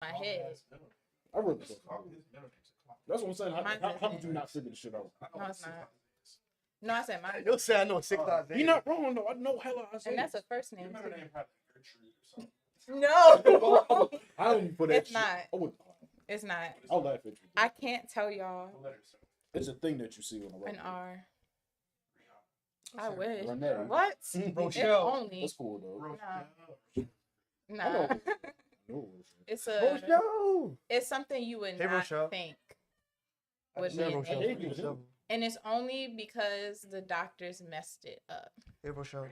my head. I really don't. That's what I'm saying. How could you not figure the shit out? No, it's not. No, I said mine. You'll say I know 6 Isaiah. You're not wrong though. I know hella Isaiah. And that's a first name. Remember name probably Gertrude or something. No, I don't even put that it's shit. not. I would. It's not. I'll laugh at you. I can't tell y'all The letters. It's a thing that you see on the an record. R. I wish. Renee. What? Rochelle. If only. That's cool though. Nah. I know. Nah. No. It's a. Rochelle. It's something you would Hey, not Rochelle. think I would said be a Rochelle. name. Hey, Rochelle. And it's only because the doctors messed it up. Hey, Rochelle.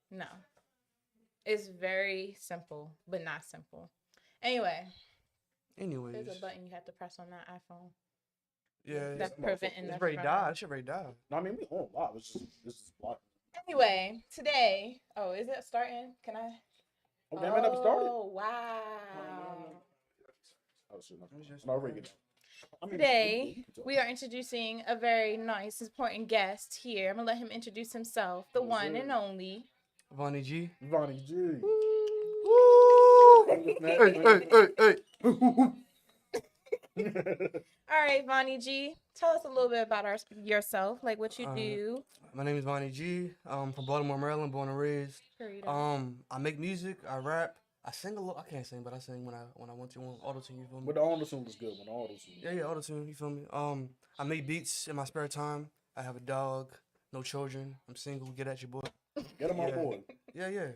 No. It's very simple, but not simple. Anyway, Anyways. there's a button you have to press on that iPhone. Yeah. That's preventing It's us ready from- to die. That shit ready to die. No, I mean we on live. It's just this is live. Anyway, today. Oh, is it starting? Can I? Oh, damn, I never started. Oh, wow. Oh shit, no, rigging. Today, we are introducing a very nice, important guest here. I'm going to let him introduce himself, the one and only. Vonnie G. Vonnie G. Hey. All right, Vonnie G, tell us a little bit about yourself, like what you do. My name is Vonnie G. I'm from Baltimore, Maryland, born and raised. I make music, I rap, I sing a little. I can't sing, but I sing when I want to on auto-tune, you feel me? But the auto-tune was good. When the auto-tune. Yeah, auto-tune, you feel me? I make beats in my spare time. I have a dog, no children. I'm single. Get at your boy. Get him on Yeah. board. Yeah.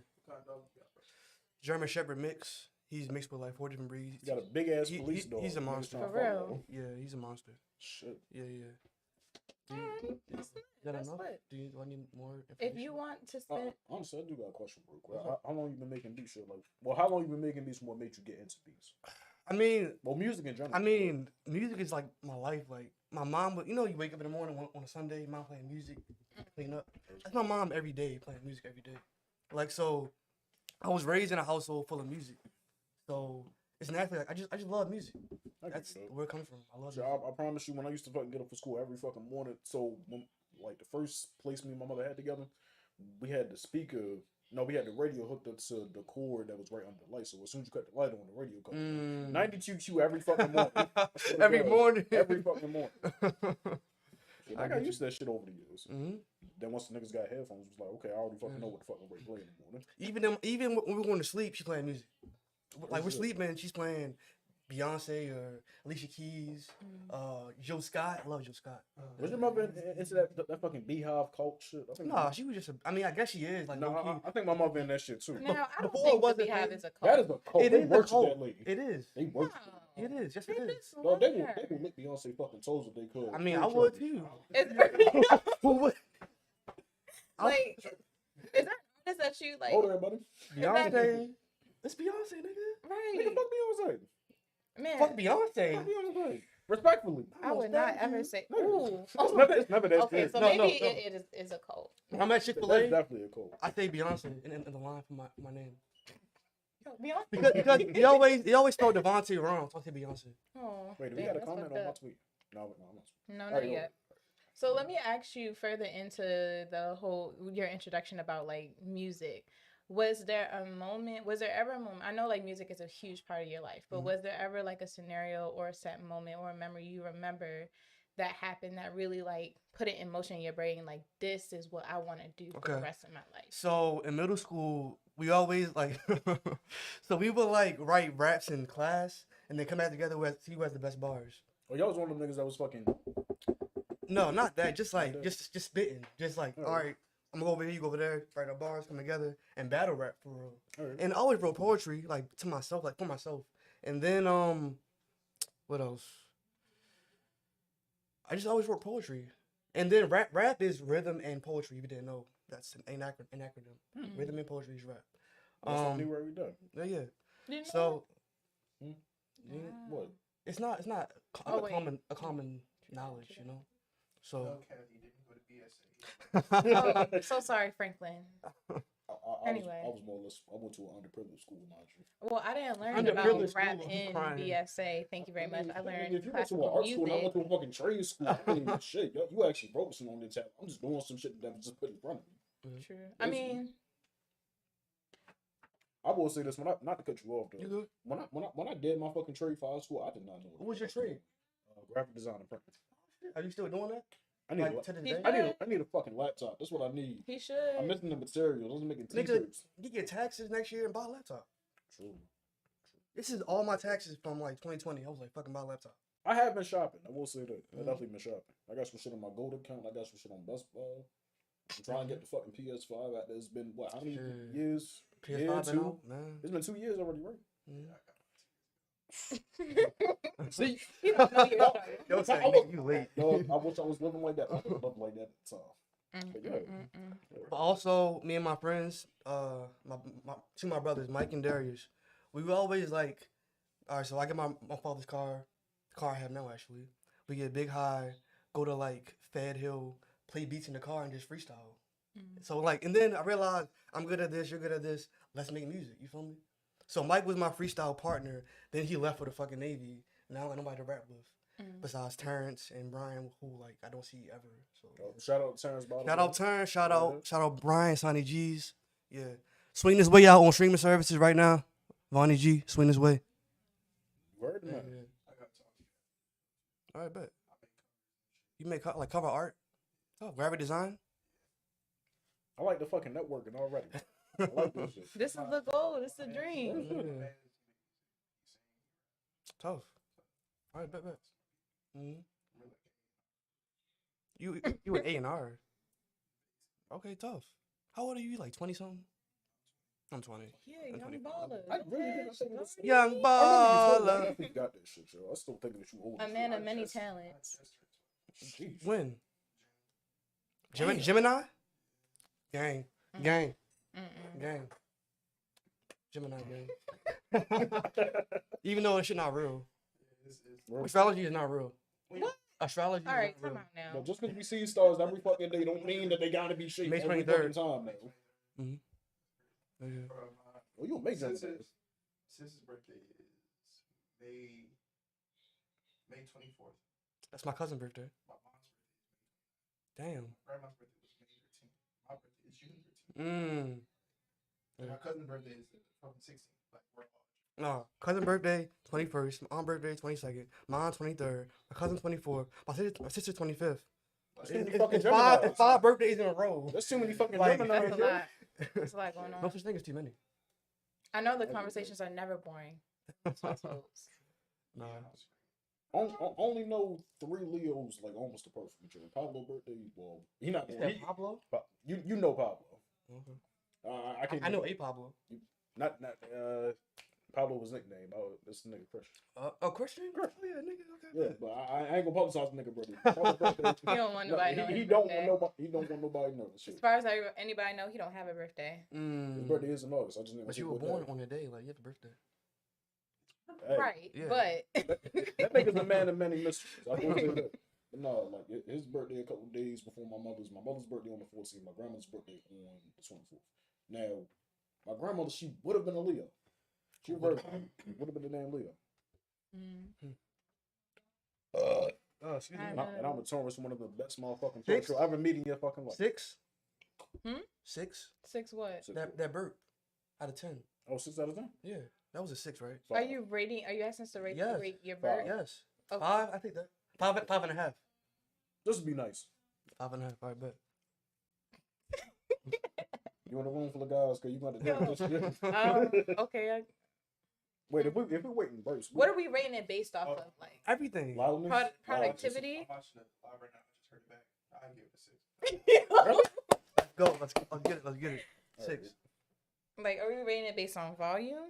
German Shepherd mix. He's mixed with like 4 different breeds. You got a big ass He- police he- dog. he's a Niggas monster. trying to For follow real. him. Yeah, he's a monster. Shit. Yeah. Do you, Alright, is that that's enough? lit. Do I need more information? If you want to spend, Honestly, I do got a question real quick. How long you been making beats? Shit? Like, well, how long you been making beats? And what made you get into beats? I mean, Well, music in general. music is like my life. Like my mom would, you wake up in the morning on a Sunday, your mom playing music, clean up. That's my mom every day, playing music every day. Like, so I was raised in a household full of music. So it's naturally like I just love music. I get That's you, though. where it comes from. I love So music. I promise you, when I used to fucking get up for school every fucking morning, so when, like the first place me and my mother had together, we had the speaker. No, we had the radio hooked up to the cord that was right under the light. So as soon as you cut the light on, the radio comes. Mm. 92Q every fucking morning. I swear to Every God, morning. Every fucking morning. Shit, I I got get used to that shit over the years. Mhm. Then once the niggas got headphones, it was like, okay, I already fucking know what the fuck I'm ready to play in the morning. Even when we're going to sleep, she's playing music. Like we're shit. sleeping, she's playing Beyonce or Alicia Keys, Joe Scott. I love Joe Scott. Was your mother into that fucking beehive cult shit? I think Nah, she was just. I mean, I guess she is. Like, no, low-key. I think my mother in that shit too. now I don't before it think the wasn't Beehive big. is a cult. That is a cult. It They is a worship cult. that lady. It is. They worship. Wow. It is. Yes, They it is. just No, they swear. will lick Beyonce fucking toes if they could. I mean, Free I would charges. too. Is, What? like, is that an artist that you like? Hold on, buddy. Beyonce. It's Beyonce, nigga. Nigga, Right, fuck Beyonce. man. Fuck Beyonce. Fuck Beyonce. Respectfully. I would not ever say. Ooh. It's never that Okay, serious. so No, maybe no. it is a cult. When I'm at Chick-fil-A, That's definitely a cult. I say Beyonce in the line for my name. Beyonce. Because he always spelled Devontae wrong, so I say Beyonce. Oh, Wait, do we damn, got a that's comment fucked on my up. tweet? No, I'm not. No, All not right, yet. So let me ask you further into the whole your introduction about like music. Was there ever a moment? I know like music is a huge part of your life, but was there ever like a scenario or a set moment or a memory you remember that happened that really like put it in motion in your brain? Like, this is what I want to do for the Okay. rest of my life. So in middle school, we always like, so we would like write raps in class and then come back together with see who has the best bars. Oh, y'all was one of them niggas that was fucking. No, not that. Just like that. just spitting. Just like, Oh. all right, I'm gonna go over here, you go over there, write our bars, come together, and battle rap for real. All right. And I always wrote poetry like to myself, like for myself. And then what else? I just always wrote poetry. And then rap is rhythm and poetry. If you didn't know, that's an acronym. Rhythm and poetry is rap. That's something new every day. Yeah. Didn't know So Hmm? yeah, What? it's not Oh, wait. a common knowledge, you know. So No, Kennedy didn't go to BSA. that? Oh, so sorry, Franklin. Anyway. I was more or less. I went to an underprivileged school, mind you. Well, I didn't learn Underprivileged about rap school, in crying. BSA. Thank you very much. I learned If you went to an classical art school and I music. went to a fucking trade school, I ain't even shit. You actually focusing on the tap. I'm just doing some shit that was just put in front of me. True. I mean, I will say this, not to cut you off though. You good? When I did my fucking trade for high school, I did not know. What was your trade? Graphic design and print. Are you still doing that? I need Like a, to this He day? I need a fucking laptop. That's what I need. He should. I'm missing the materials. I was making Nigga, t-shirts. you get taxes next year and buy a laptop. True. This is all my taxes from like 2020. I was like, fucking buy a laptop. I have been shopping. I will say that. I definitely been shopping. I got some shit on my gold account. I got some shit on Best Buy. I'm trying to get the fucking PS5 out there. It's been what? How many Shit. years? PS5 Year, been two? out, man. It's been 2 years already, right? See, He don't know you're trying. Yo, I say, was- nigga, you late. dog, I wish I was living like that. I was living like that at the time. But yeah. But also, me and my friends, my two of my brothers, Mike and Darius, we were always like, all right, so I get my father's car, the car I have now actually. We get big high, go to like Fed Hill, play beats in the car and just freestyle. So like, and then I realized I'm good at this, you're good at this. Let's make music. You feel me? So Mike was my freestyle partner. Then he left for the fucking Navy. And I don't got nobody to rap with besides Terrence and Brian, who like I don't see ever. So Shout out to Terrence Bottom. shout out Terrence, shout Yeah. out Brian, Sonny G's. Yeah, swing this way out on streaming services right now. Vonnie G, swing this way. Word, Yeah. man. I got to talk to you. All right, bet. You make like cover art, oh, graphic design. I like the fucking networking already. I like this shit. This is the goal. This is the dream. Yeah. Tough. All right, bet. Mm-hmm. You an A&R. Okay, tough. How old are you? Like 20 something? I'm 20. Yeah, young baller. I really didn't think this. Young I really baller. definitely got that shit, yo. I still thinking that you old. A as man shit. of many talents. Sheesh. When? Damn. Gemini? Gang. Mm. Gang. Mm-mm. Gang. Gemini gang. Even though that shit not real. Bro, Astrology is not real. What? Astrology All is right, not come real. out now. but just because we see stars every fucking day don't mean that they gotta be shaped May every 23rd. fucking time, now. Yeah. Oh, you amazing. Sis's birthday is May 24th. That's my cousin's birthday. My mom's birthday. Damn. Grandma's birthday was May 13th. My birthday is June 13th. Mm. And my cousin's birthday is from 16th. Like we're all. No, cousin birthday 21st, my aunt birthday 22nd, mine 23rd, my cousin 24th, my sister 25th. That's too many It's fucking five, Geminis. it's 5 birthdays in a row. That's too many fucking Like- Geminis, That's a yo. lot. There's a lot going No on. such thing as too many. I know the conversations are never boring. Nah. Only know 3 Leos like almost the perfect mature. Pablo birthday, well, he not. Is that He, Pablo? you know Pablo. Okay. I can't. I know a Pablo. Not Pablo was nickname. Oh, this nigga Christian. Oh, Christian? Oh, yeah, nigga. Yeah, Okay. but I ain't gonna publicize the nigga brother. Pablo's birthday- He don't want No, nobody knowing he his don't birthday. want nobody. He don't want nobody to know this As shit. far as anybody know, he don't have a birthday. His Mm. birthday is in August. I just didn't. But say you were what born day. on a day, like you have a birthday. Hey, Right, yeah. but that nigga's a man of many mysteries. I will say that. But no, like his birthday a couple days before my mother's. My mother's birthday on the 14th. My grandmother's birthday on the 24th. Now, my grandmother, she would have been a Leo. She would have been the name Leo. Mm. Oh, excuse me. I And, know. I'm a Taurus, one of the best motherfucking Six? Taurus you'll ever meet in your fucking life. 6? Hmm? 6? 6 what? Six. That burp. Out of 10. Oh, 6 out of 10? Yeah. That was a 6, right? Are you asking us to rate, Yes. rate your Five. birth? Yes. Okay. 5, I think that. 5.5. Just to be nice. 5.5, I bet. You in a room full of guys, cause you gonna do this shit. Okay. Wait, if we waiting burst, What are we rating it based off of? Like Everything. loudness? productivity? I'm watching it live right now. I just heard it back. I give it a 6. Let's go. Let's get it. 6. Like, are we rating it based on volume?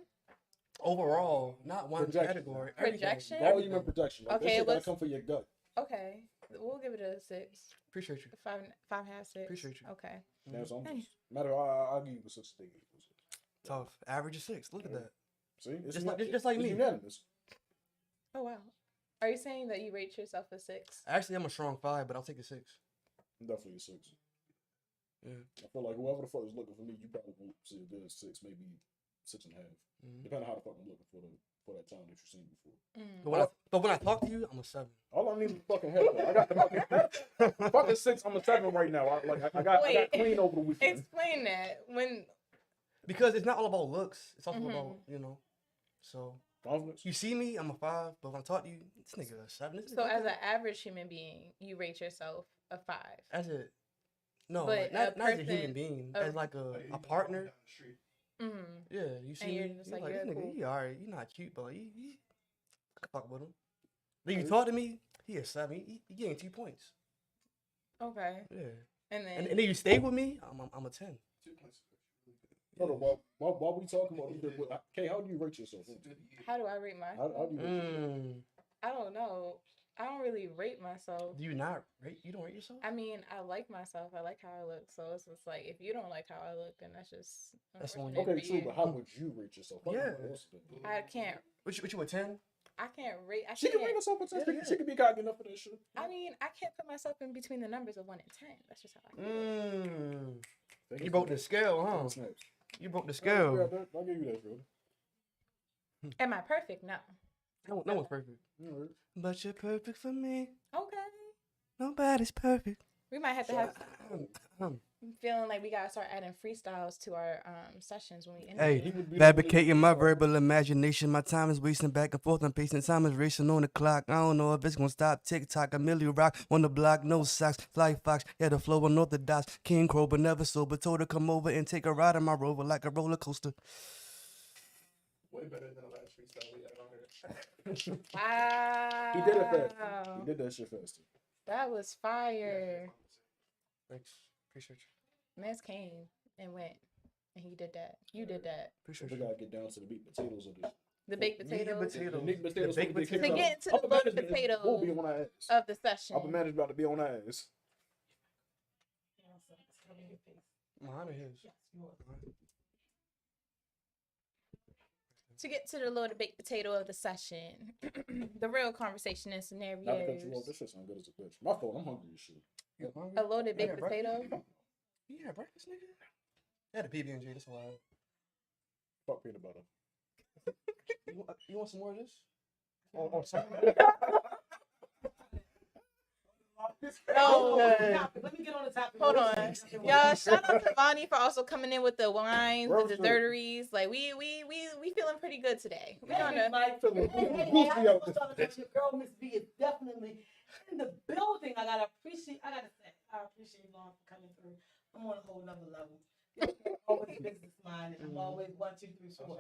Overall, not one Projection. category. everything. Projection? Volume and projection. Like, Okay, that shit gotta let's- come for your gut. Okay, we'll give it a 6. Appreciate you. 5.5, 6. Appreciate you. Okay. Now, so I'm Hey. just, matter, I'll give you a 6 thing. Tough. Average is 6. Look at that. See, it's Just like it's me. unanimous. Oh wow. Are you saying that you rate yourself a 6? Actually, I'm a strong 5, but I'll take a 6. Definitely a 6. Yeah. I feel like whoever the fuck is looking for me, you probably won't see a good 6, maybe 6.5. Mhm. Depending on how the fuck I'm looking for that time that you've seen before. But when I talk to you, I'm a 7. All I need is a fucking headset. I got the fucking 6. I'm a 7 right now. I got Wait. clean over the weekend. Explain that. When Because it's not all about looks. It's also Mhm. about, you know. So Confidence. you see me, I'm a 5, but when I talk to you, this nigga a 7. This So nigga, as okay. an average human being, you rate yourself a 5. As a no, But like, a not as a human person- being, a- as like Like, a partner. down the street. Mm-hmm. Yeah, you see you're me, just you're like, like, you're this nigga, cool. he alright, he not cute, but he I can fuck with him. Then you Okay. talk to me, he a 7. He getting 2 points. Okay. Yeah, And then, and then you stay with me, I'm a 10. 2 points. Really good. Hold on, while we talking about this, Kay, how do you rate yourself? It's good. how do I rate myself? How do you rate yourself? I don't know. I don't really rate myself. Do you not rate? You don't rate yourself? I mean, I like myself. I like how I look. So it's just like, if you don't like how I look, then that's just That's on unfortunate you. Okay, for true, you. but how would you rate yourself? How Yeah. everybody else do? I can't. What you a 10? I can't rate. I She can can't. rate herself a 10. Yeah. She can be cocky enough for that shit. I mean, I can't put myself in between the numbers of 1 and 10. That's just how I feel. You broke the scale, huh? Snaps. You broke the Yeah, scale. I'll give you that, bro. Am I perfect? No. No one's perfect. Alright. But you're perfect for me. Okay. Nobody's perfect. We might have to have. Um, I'm feeling like we gotta start adding freestyles to our sessions when we end. Hey, He would be fabricating my verbal imagination. My time is wasting back and forth. I'm pacing. Time is racing on the clock. I don't know if it's gonna stop. Tick tock, a million rock on the block. No socks. Fly fox. Yeah, the flow unorthodox. King Crow, but never sober. Told her come over and take a ride on my rover like a roller coaster. Way better than the last freestyle we had on here. Wow. He did it fast. He did that shit faster. That was fire. Thanks. Appreciate you. Mans came and went, and he did that. You did that. Appreciate We you. gotta get down to the meat potatoes of this. The baked Meat and potatoes potatoes. The meat potatoes. The baked will be potatoes. kicked To get out. into the Upper baked management potatoes will be on our ass. of the session. Upper management about to be on our ass. Mine or his? To get to the loaded baked potato of the session, the real conversation and Not to cut you off. scenarios. This shit sound good as a bitch. My fault. I'm hungry as shit. You hungry? A loaded You baked had breakfast? potato. You had breakfast, nigga? I had a PB&J. That's why. Fuck peanut butter. You want some more of this? Oh, sorry. Oh, Let me get on the topic. hold on, y'all! Shout out to Vonnie for also coming in with the wines, the Roasted. desserteries. Like we feeling pretty good today. We on the Like, Feeling hey, goofy I out was this talking about your girl Miss B is definitely in the building. I gotta say, I appreciate Vaughn for coming through. I'm on a whole nother level. I'm always business minded. I'm always 1, 2, 3, 4.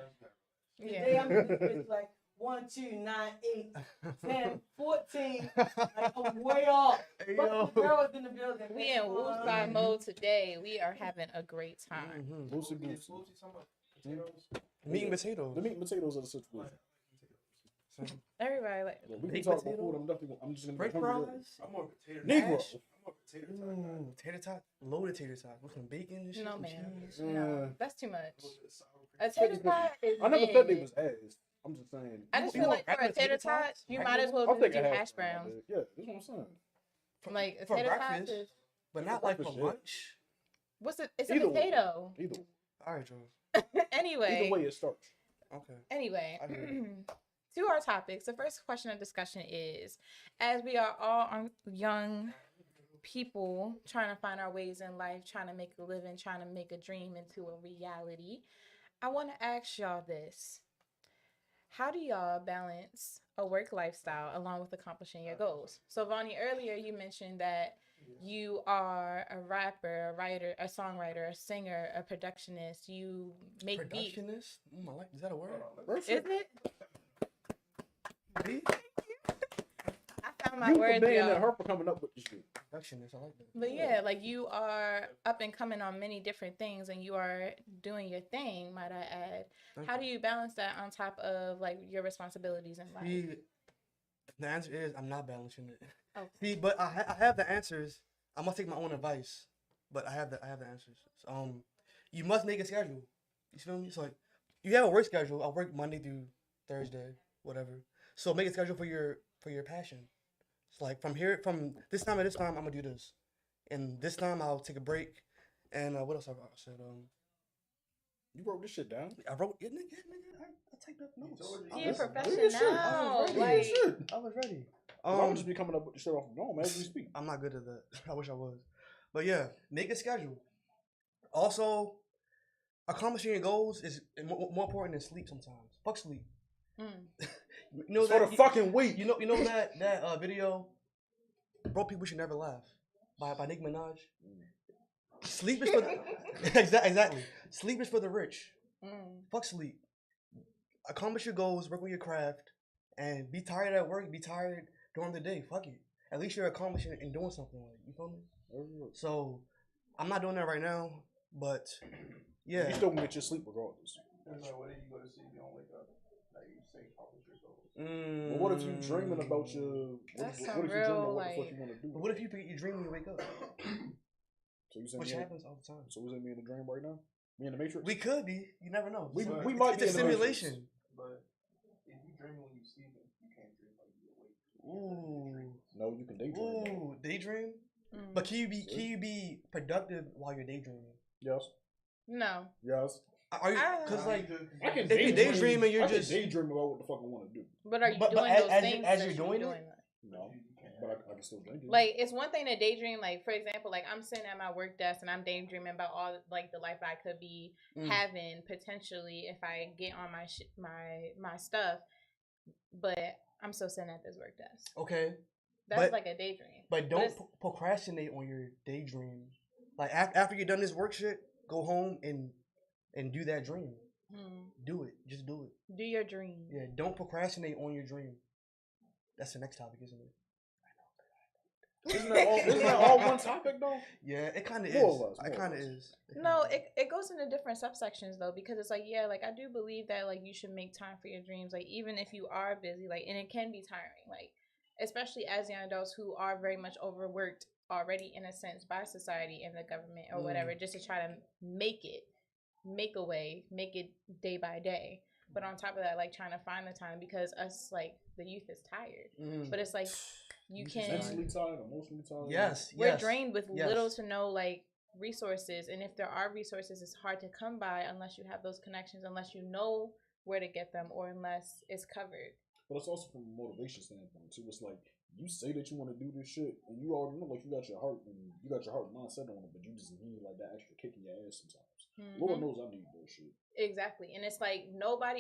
Today yeah. I'm in this bitch like 1, 2, 9, 8, 10, 14. Like I'm way off. Hey, But yo. the girl is in the building. We in woosah mode today. We are having a great time. Mhm. Goosey goosey. Meat and potatoes. The meat and potatoes of the situation. Everybody like Well, we can Baked talk about potato? food. I'm just gonna French get hungry. fries. I'm more potato. Negro. Mash. I'm more potato type guy. Tater tot. Loaded tater tot. With some bacon and shit. no some man, cheese. no, that's too much. A little bit of sour cream. A tater tot is. I never said they mid. was ass. I'm just saying. I just You feel want like for a regular tater tater tot, tots? you Regular might as well I'll just take do a hash browns. Yeah, that's what I'm saying. Like a For tater tot breakfast. is But not For like for breakfast, yeah. lunch. what's it? It's a Either way. potato. Either Alright, Joe. Anyway, either way, it starts. Okay. Anyway, I hear to our topics. The first question of discussion is: as we are all young people trying to find our ways in life, trying to make a living, trying to make a dream into a reality, I want to ask y'all this: how do y'all balance a work lifestyle along with accomplishing your goals? So, Vonnie, earlier you mentioned that you are a rapper, a writer, a songwriter, a singer, a productionist. You make beats. Productionist? I like. Is that a word? First, Is it? Beat? I found my you for words, being y'all. that her for coming up with this shit. Productionist. I like that. But yeah, like you are up and coming on many different things and you are doing your thing, might I add. Thank How you. do you balance that on top of like your responsibilities in life? See, the answer is I'm not balancing it. Okay. See, but I have the answers. I must take my own advice, but I have the answers. So, you must make a schedule. You feel me? So like, you have a work schedule. I work Monday through Thursday, whatever. So make a schedule for your passion. It's like from this time to this time I'm gonna do this, and this time I'll take a break. And what else I said? You wrote this shit down. I wrote yeah, nigga, I typed up notes. You're a Listen, professional. listen, Like, listen. I was ready. I'm just be coming up with the shit off the dome as we speak. I'm not good at that. I wish I was. But yeah, make a schedule. Also, accomplishing your goals is more important than sleep sometimes. Fuck sleep. Mm. You know It's for the fucking week. You know that video, Broke People Should Never Laugh by Nicki Minaj. Sleep is for the, exactly. Sleep is for the rich. Fuck sleep. Accomplish your goals, work on your craft, and be tired at work. Be tired during the day. Fuck it. At least you're accomplishing and doing something with it. You feel me? So I'm not doing that right now, but yeah. You still gonna get your sleep regardless. It's like, what if you go to sleep, you don't wake up? Like you say, accomplish your goals. But what if you dreaming about your? That's What some if you dreaming real, about what the fuck like- you want to do? But what if you forget your dream when you wake up? So you saying Which me in- happens all the time. So we in the dream right now? Me in the Matrix? We could be. You never know. We So might it's be a in the Matrix. simulation. But if you dream when you sleeping, you can't dream while you awake. Ooh. No, you can daydream. though. Ooh. Daydream? Mm. But can you be productive while you're daydreaming? Yes. No. Yes. Are you? Because like, I can if you're daydreaming, you're I can just. daydream about what the fuck I want to do. But are you But doing as- those as you- things as that you're doing it? that? No, but I can still drink it. Like, it's one thing to daydream, like, for example, like, I'm sitting at my work desk and I'm daydreaming about all, like, the life I could be having potentially if I get on my stuff, but I'm still sitting at this work desk. Okay. That's But- like a daydream. But don't procrastinate on your daydream. Like, after you're done this work shit, go home and do that dream. Do it. Just do it. Do your dream. Yeah, don't procrastinate on your dream. That's the next topic, isn't it? Isn't that all one topic though? Yeah, it kind of More is. or less, It more or kind of less. is. No, it goes into different subsections though, because it's like, yeah, like I do believe that like you should make time for your dreams, like even if you are busy, like, and it can be tiring, like especially as young adults who are very much overworked already in a sense by society and the government or whatever, just to try to make a way, make it day by day. But on top of that, like trying to find the time, because us, like the youth is tired, but it's like you can Mentally tired, emotionally tired. Yes, we're yes. drained with yes. little to no like resources, and if there are resources, it's hard to come by unless you have those connections, unless you know where to get them, or unless it's covered. But it's also from a motivation standpoint too. It's like you say that you want to do this shit, and you already know, like you got your heart mindset on it, but you just need like that extra kick in your ass sometimes. Lord knows I need bullshit. Exactly, and it's like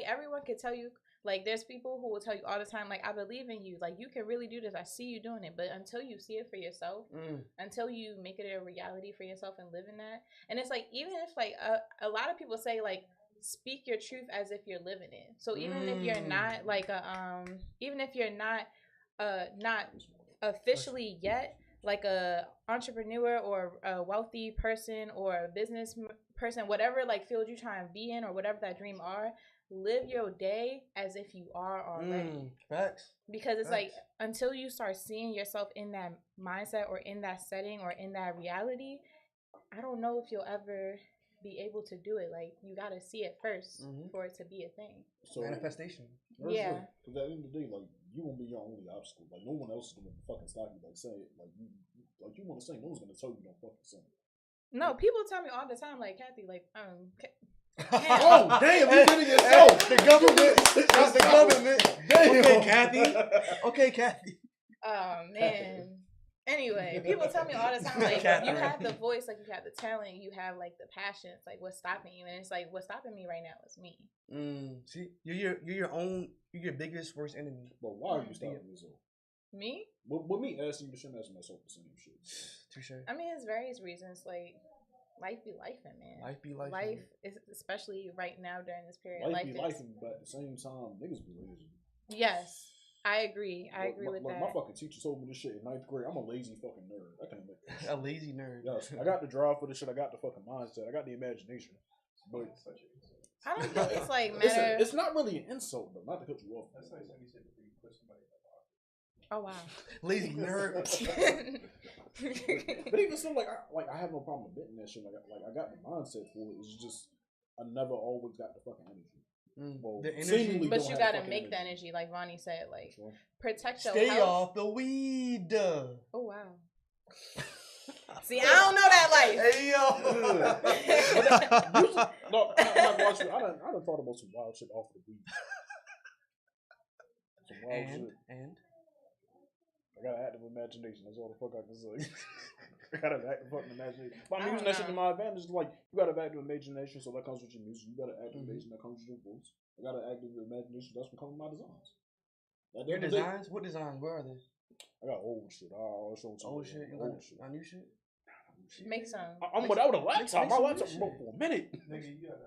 everyone can tell you. Like, there's people who will tell you all the time, like, I believe in you. Like, you can really do this. I see you doing it. But until you see it for yourself, until you make it a reality for yourself and live in that. And it's like, even if, like, a lot of people say, like, speak your truth as if you're living it. So even if you're not, like, even if you're not officially yet, like, a entrepreneur or a wealthy person or a business person, whatever, like, field you're trying to be in or whatever that dream are, live your day as if you are already. Facts. Because it's like, until you start seeing yourself in that mindset or in that setting or in that reality, I don't know if you'll ever be able to do it. Like, you got to see it first for it to be a thing. So Manifestation. Yeah. Because at the end of the day, like, you won't be your only obstacle. Like, no one else is going to fucking stop you. Like, say it. Like, you want to sing. No one's going to tell you don't fucking sing. No, people tell me all the time, like, Kathy, like, Oh, damn, you did it yourself. The government. Not the government. Damn. Okay, Kathy. Okay, Kathy. oh, man. Anyway, people tell me all the time, like, you have the voice, like, you have the talent, you have, like, the passion. It's like, what's stopping you? And it's like, what's stopping me right now is me. See, you're your biggest worst enemy. But why are you stopping yourself? Me? With me asking you, shouldn't ask myself the same shit. Touche. I mean, it's various reasons. Like, life be lifing, man. Life be life. Life is, especially right now during this period. Life be is, life, but at the same time, niggas be lazy. Yes, I agree. I agree with that. My fucking teacher told me this shit in 9th grade. I'm a lazy fucking nerd. I can't admit that. A lazy nerd. Yes, I got the drive for this shit. I got the fucking mindset. I got the imagination. But I don't think it's like listen, matter. it's not really an insult though. Not to cut you off. That's like somebody said before you put somebody in the box. Oh wow. Lazy nerd. But even still, I have no problem admitting that shit. Like I got the mindset for it. It's just I never always got the fucking energy. Well, The energy- seemingly But don't you have gotta fucking make the energy, like Vonnie said. Like, Sure. protect your Stay health. off the weed. Oh wow. See, I don't know that life. Hey yo. No, I'm not watching. I done thought about some wild shit off the weed. Some wild shit. And I got an active imagination. That's all the fuck I can say. I got an active fucking imagination. But I'm using that shit to my advantage. Like, you got an active imagination, so that comes with your music. You got an active imagination, that comes with your voice. I got an active imagination, that's what comes with my designs. Your designs? What designs? Where are they? I got old shit. I'll show you. Old shit? You got new shit? Make some. I'm without a laptop. My laptop broke for a minute. Nigga, you got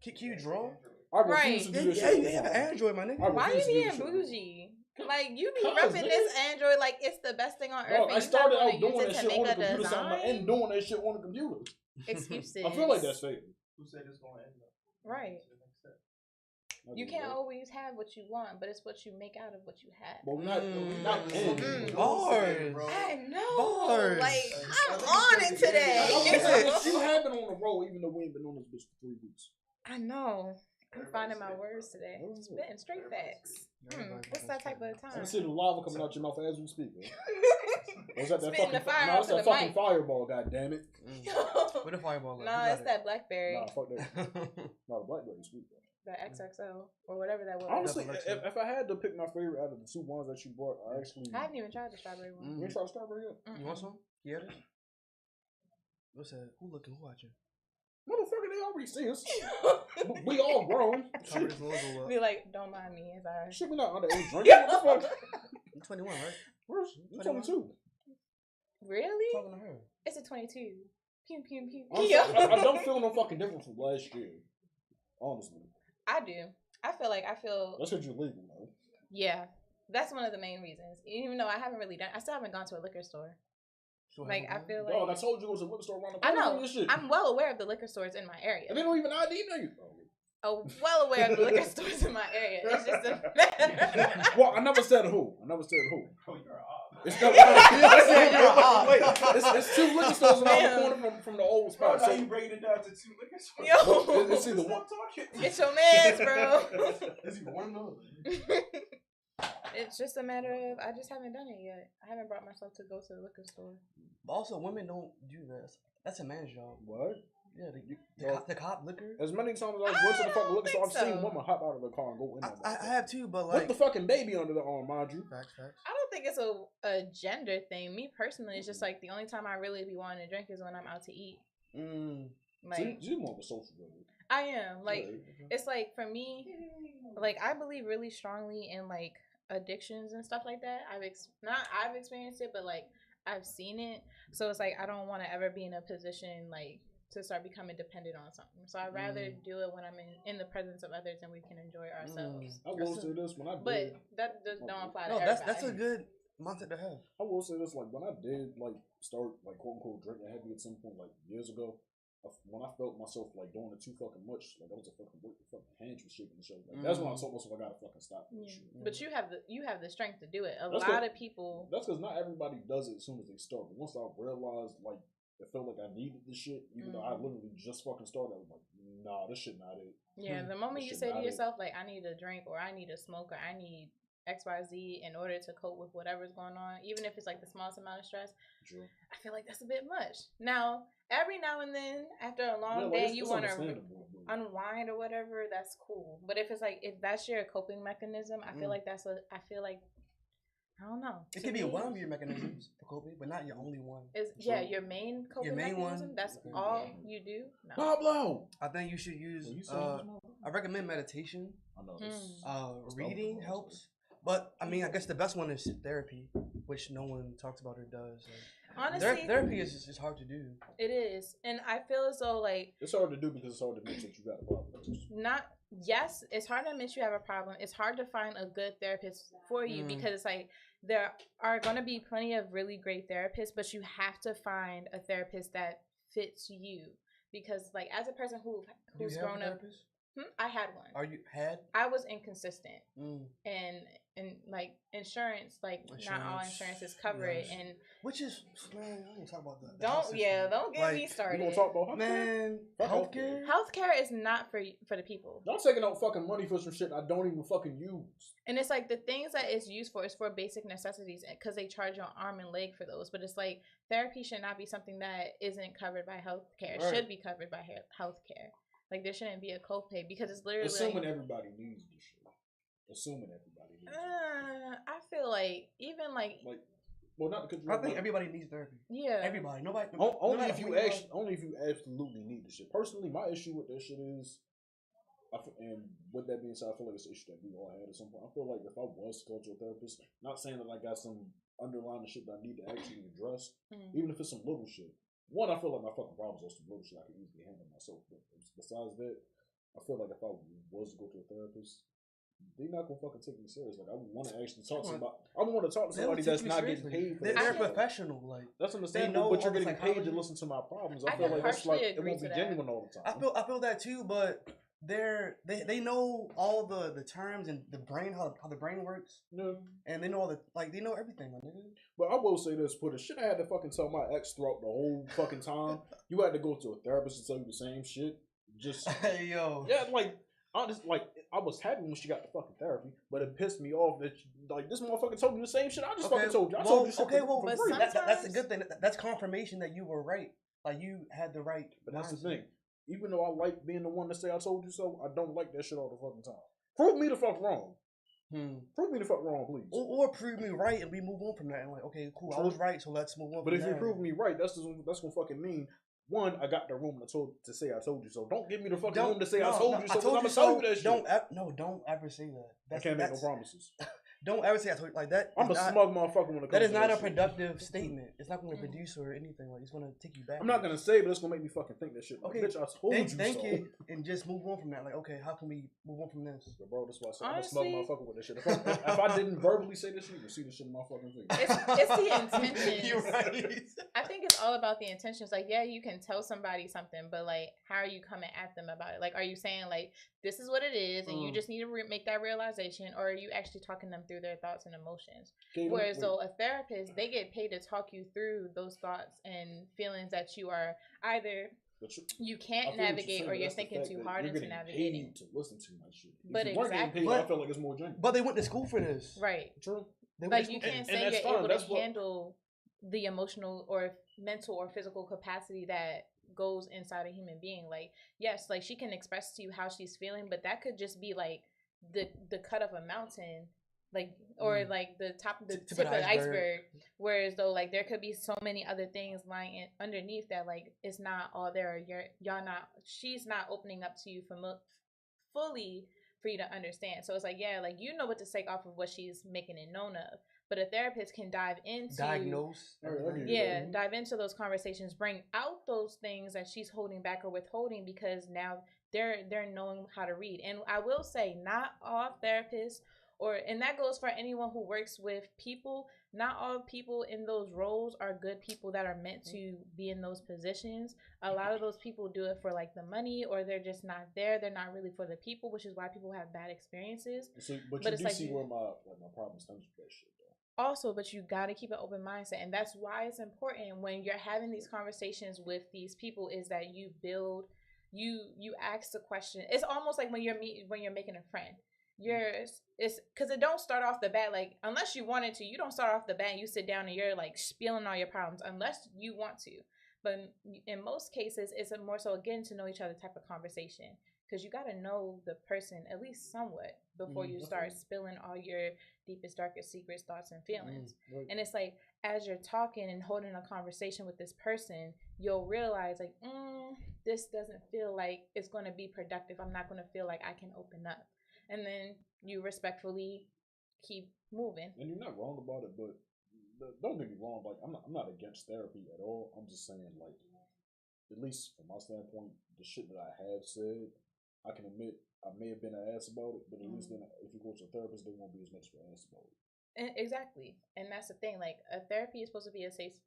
the. Can you draw? I refuse to do this shit. You have an Android, my nigga. Why you being bougie? Like, you be repping this Android like it's the best thing on earth. I started out doing use that it to shit on make the a computer, so I'm gonna design. end doing that shit on the computer. Excuses. I feel like that's fake. Who said it's gonna end up? Right. You can't always have what you want, but it's what you make out of what you have. But not end. Bars. I know. Bars. Like, I'm on it today. You have been on the road, even though we ain't been on this bitch for 3 weeks. I know. I'm finding my words today. Spitting straight facts. What's that type of I time? can see the lava coming out your mouth as we speak. Was that Spitting the fire no, out it's to that the fucking mic. fireball, goddammit. Where the fireball at? Nah, it's that Blackberry, Nah, fuck that. No, the blackberry's sweet, though. that XXL, or whatever that was. Honestly, if I had to pick my favorite out of the 2 ones that you brought, I actually. I haven't even tried the strawberry one. You ain't tried the strawberry yet? You want some? Yeah. What's that? Who looking? Who watching? Motherfucker, they already see us. We all grown. Cover this logo up. Be like, don't mind me as I. Shit, we not underage drinking. What the fuck? You 21, right? Where's 22? Really? Talking to her. It's a 22. Pew pew pew. I don't feel no fucking different from last year. Honestly. I do. I feel. That's because you're legal, man. Yeah, that's one of the main reasons. Even though I haven't really done, I still haven't gone to a liquor store. Like, I feel like. Dog, I told you it was a liquor store around the I corner. know. This shit. I'm well aware of the liquor stores in my area. And they don't even ID niggas. Oh, well aware of the liquor stores in my area. It's just a matter. Well, I never said who. Oh, you're off. It's no, it's 2 liquor stores around the corner from the old spot. How So you breaking it down to 2 liquor stores? Yo. it's either one. Get your mans, bro. Is he one of those? It's just a matter of I just haven't done it yet. I haven't brought myself to go to the liquor store. But also, women don't do that. That's a man's job. What? Yeah, the cop liquor. As many times as I went to the fucking liquor store, I've think seen so. women hop out of the car and go in there. I have too, but With like. the fucking baby under the arm, mind you. Facts. I don't think it's a gender thing. Me personally, it's just like the only time I really be wanting to drink is when I'm out to eat. Like, You're more of a social girl. I am. Like, Yeah. it's like for me, like I believe really strongly in like addictions and stuff like that. I've experienced it, but like I've seen it. So it's like I don't want to ever be in a position like to start becoming dependent on something. So I'd rather do it when I'm in the presence of others and we can enjoy ourselves. I will say this when I did. But that just don't apply to No, everybody. that's a good mindset to have. I will say this, like when I did like start like quote unquote drinking heavy at some point like years ago, when I felt myself like doing it too fucking much, like I was a fucking hands was shaking the show. Like, that's when I told myself I gotta fucking stop this shit. But you have the strength to do it. A That's lot of people. That's because not everybody does it as soon as they start. But once I realized like it felt like I needed this shit, even though I literally just fucking started, I was like, nah, this shit not it. Yeah, the moment you This say shit to not yourself like I need a drink or I need a smoke or I need XYZ in order to cope with whatever's going on, even if it's like the smallest amount of stress. True. I feel like that's a bit much. Now, every now and then, after a long like, day, it's you want to understandable, but- unwind or whatever. That's cool. But if it's like if that's your coping mechanism, I feel like I don't know. It could be one of your mechanisms for coping, but not your only one. Your main coping main mechanism. one? That's all you do. No. Pablo. I think you should use. You saying this, I recommend meditation. I know this. Reading helps, but I mean, I guess the best one is therapy, which no one talks about or does. Honestly, therapy is just hard to do. It is, and I feel as though like it's hard to do because it's hard to admit that you got a problem. Yes, it's hard to admit you have a problem. It's hard to find a good therapist for you because it's like there are going to be plenty of really great therapists, but you have to find a therapist that fits you. Because like as a person who's grown up, I had one. Are you had? I was inconsistent, and like insurance, not all insurances cover it, and which is man, I don't talk about that. Don't get me started. You gonna talk about healthcare? Healthcare is not for the people. Y'all taking out fucking money for some shit I don't even fucking use. And it's like the things that it's used for is for basic necessities because they charge you an arm and leg for those. But it's like therapy should not be something that isn't covered by healthcare. It should be covered by healthcare. Like there shouldn't be a copay because it's literally assuming everybody needs this shit. Assuming everybody needs it. I feel like even like Well, not because I think everybody needs therapy. Yeah. Everybody. Nobody. only no matter if who you are. only if you absolutely need the shit. Personally, my issue with that shit is, and with that being said, I feel like it's an issue that we all had at some point. I feel like if I was to go to a therapist, not saying that I got some underlying shit that I need to actually address, even if it's some little shit. One, I feel like my fucking problems are some little shit I can easily handle myself. But besides that, I feel like if I was to go to a therapist, they're not gonna fucking take me serious. Like I want to actually talk to somebody. I want to talk to somebody that's not getting paid for that They're shit. professional. Like That's know understandable, but you're all the getting paid to psychology. listen to my problems. I I feel can like that's partially like it agree won't be to that. genuine all the time. I feel that too, but they know all the terms and the brain how the brain works, Yeah. and they know all the they know everything, my nigga. But I will say this, put a shit I had to fucking tell my ex throughout the whole fucking time. You had to go to a therapist to tell you the same shit. Just Hey yo, yeah, like honest, like I was happy when she got the fucking therapy, but it pissed me off that like this motherfucker told me the same shit I just fucking told you. I told you shit for but free. some- that's a good thing. That's confirmation that you were right. Like you had the right. But that's the mindset. thing. Even though I like being the one to say I told you so, I don't like that shit all the fucking time. Prove me the fuck wrong. Prove me the fuck wrong, please. Or prove me right and we move on from that. And like, okay, cool, I was right, so let's move on. But from if you there. prove me right, that's gonna fucking mean one, I got the room to say I told you so. Don't give me the fucking room to say I told you so. I'm gonna tell you that shit. Don't ever say that. I can't make no promises. Don't ever say I told you like that. I'm a smug motherfucker when it comes That is to not a shit. productive statement. It's not going to produce or anything. Like it's going to take you back. I'm not gonna say, but it's gonna make me fucking think that shit. Like, Okay, bitch, I told you thank so. you, and just move on from that. Like, okay, how can we move on from this? But bro, that's why I said Honestly, I'm a smug motherfucker with this shit. If I didn't verbally say this shit, you would see this shit in my fucking face. It's the intentions. You're right. I think it's all about the intentions. Like, yeah, you can tell somebody something, but like, how are you coming at them about it? Like, are you saying like, this is what it is, and you just need to make that realization, or are you actually talking them through their thoughts and emotions? Okay, Whereas, wait. though, a therapist, they get paid to talk you through those thoughts and feelings that you are either But you I can't feel what navigate saying, or but you're that's the thinking fact too that hard you're into getting navigating. paid to listen to my shit. But if you weren't getting exactly. paid, I But- feel like it's more genuine. But they went to school for this. Right. True. They went Like, to you school- can't and say that's you're fine. able That's to what- handle the emotional or mental or physical capacity that goes inside a human being. Like, yes, like she can express to you how she's feeling, but that could just be like the cut of a mountain, like, or like the top of the tip of the iceberg. Whereas though, like, there could be so many other things lying underneath that, like, it's not all there. She's not opening up to you fully for you to understand. So it's like, yeah, like, you know what to take off of what she's making it known of. But a therapist can dive into diagnose. everything. yeah, dive into those conversations, bring out those things that she's holding back or withholding, because now they're knowing how to read. And I will say, not all therapists, and that goes for anyone who works with people, not all people in those roles are good people that are meant to be in those positions. A lot of those people do it for like the money, or they're just not there. They're not really for the people, which is why people have bad experiences. So, but But you it's do like see you- where my problem stems from that shit though. Also, but you got to keep an open mindset, and that's why it's important when you're having these conversations with these people, is that you build, you ask the question. It's almost like when you're making a friend. It's because it don't start off the bat, like, unless you wanted to. You don't start off the bat and you sit down and you're like spilling all your problems unless you want to. But in most cases, it's a more so getting to know each other type of conversation, because you got to know the person at least somewhat before you start spilling all your deepest, darkest secrets, thoughts, and feelings. Right. And it's like, as you're talking and holding a conversation with this person, you'll realize like, this doesn't feel like it's going to be productive. I'm not going to feel like I can open up. And then you respectfully keep moving. And you're not wrong about it, but don't get me wrong. Like, I'm not against therapy at all. I'm just saying, like, at least from my standpoint, the shit that I have said, I can admit I may have been an ass about it, but at least then if you go to a therapist, they won't be as much of an ass about it. Exactly. And that's the thing. Like, a therapy is supposed to be a safe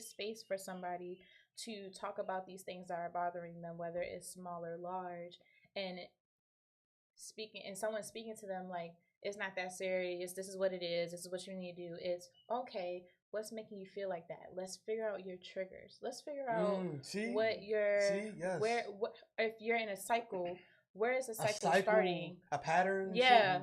space for somebody to talk about these things that are bothering them, whether it's small or large. And someone speaking to them like, it's not that serious, this is what it is, this is what you need to do. It's okay, what's making you feel like that? Let's figure out your triggers. Let's figure out what if you're in a cycle, where is the cycle starting? A pattern. Yeah.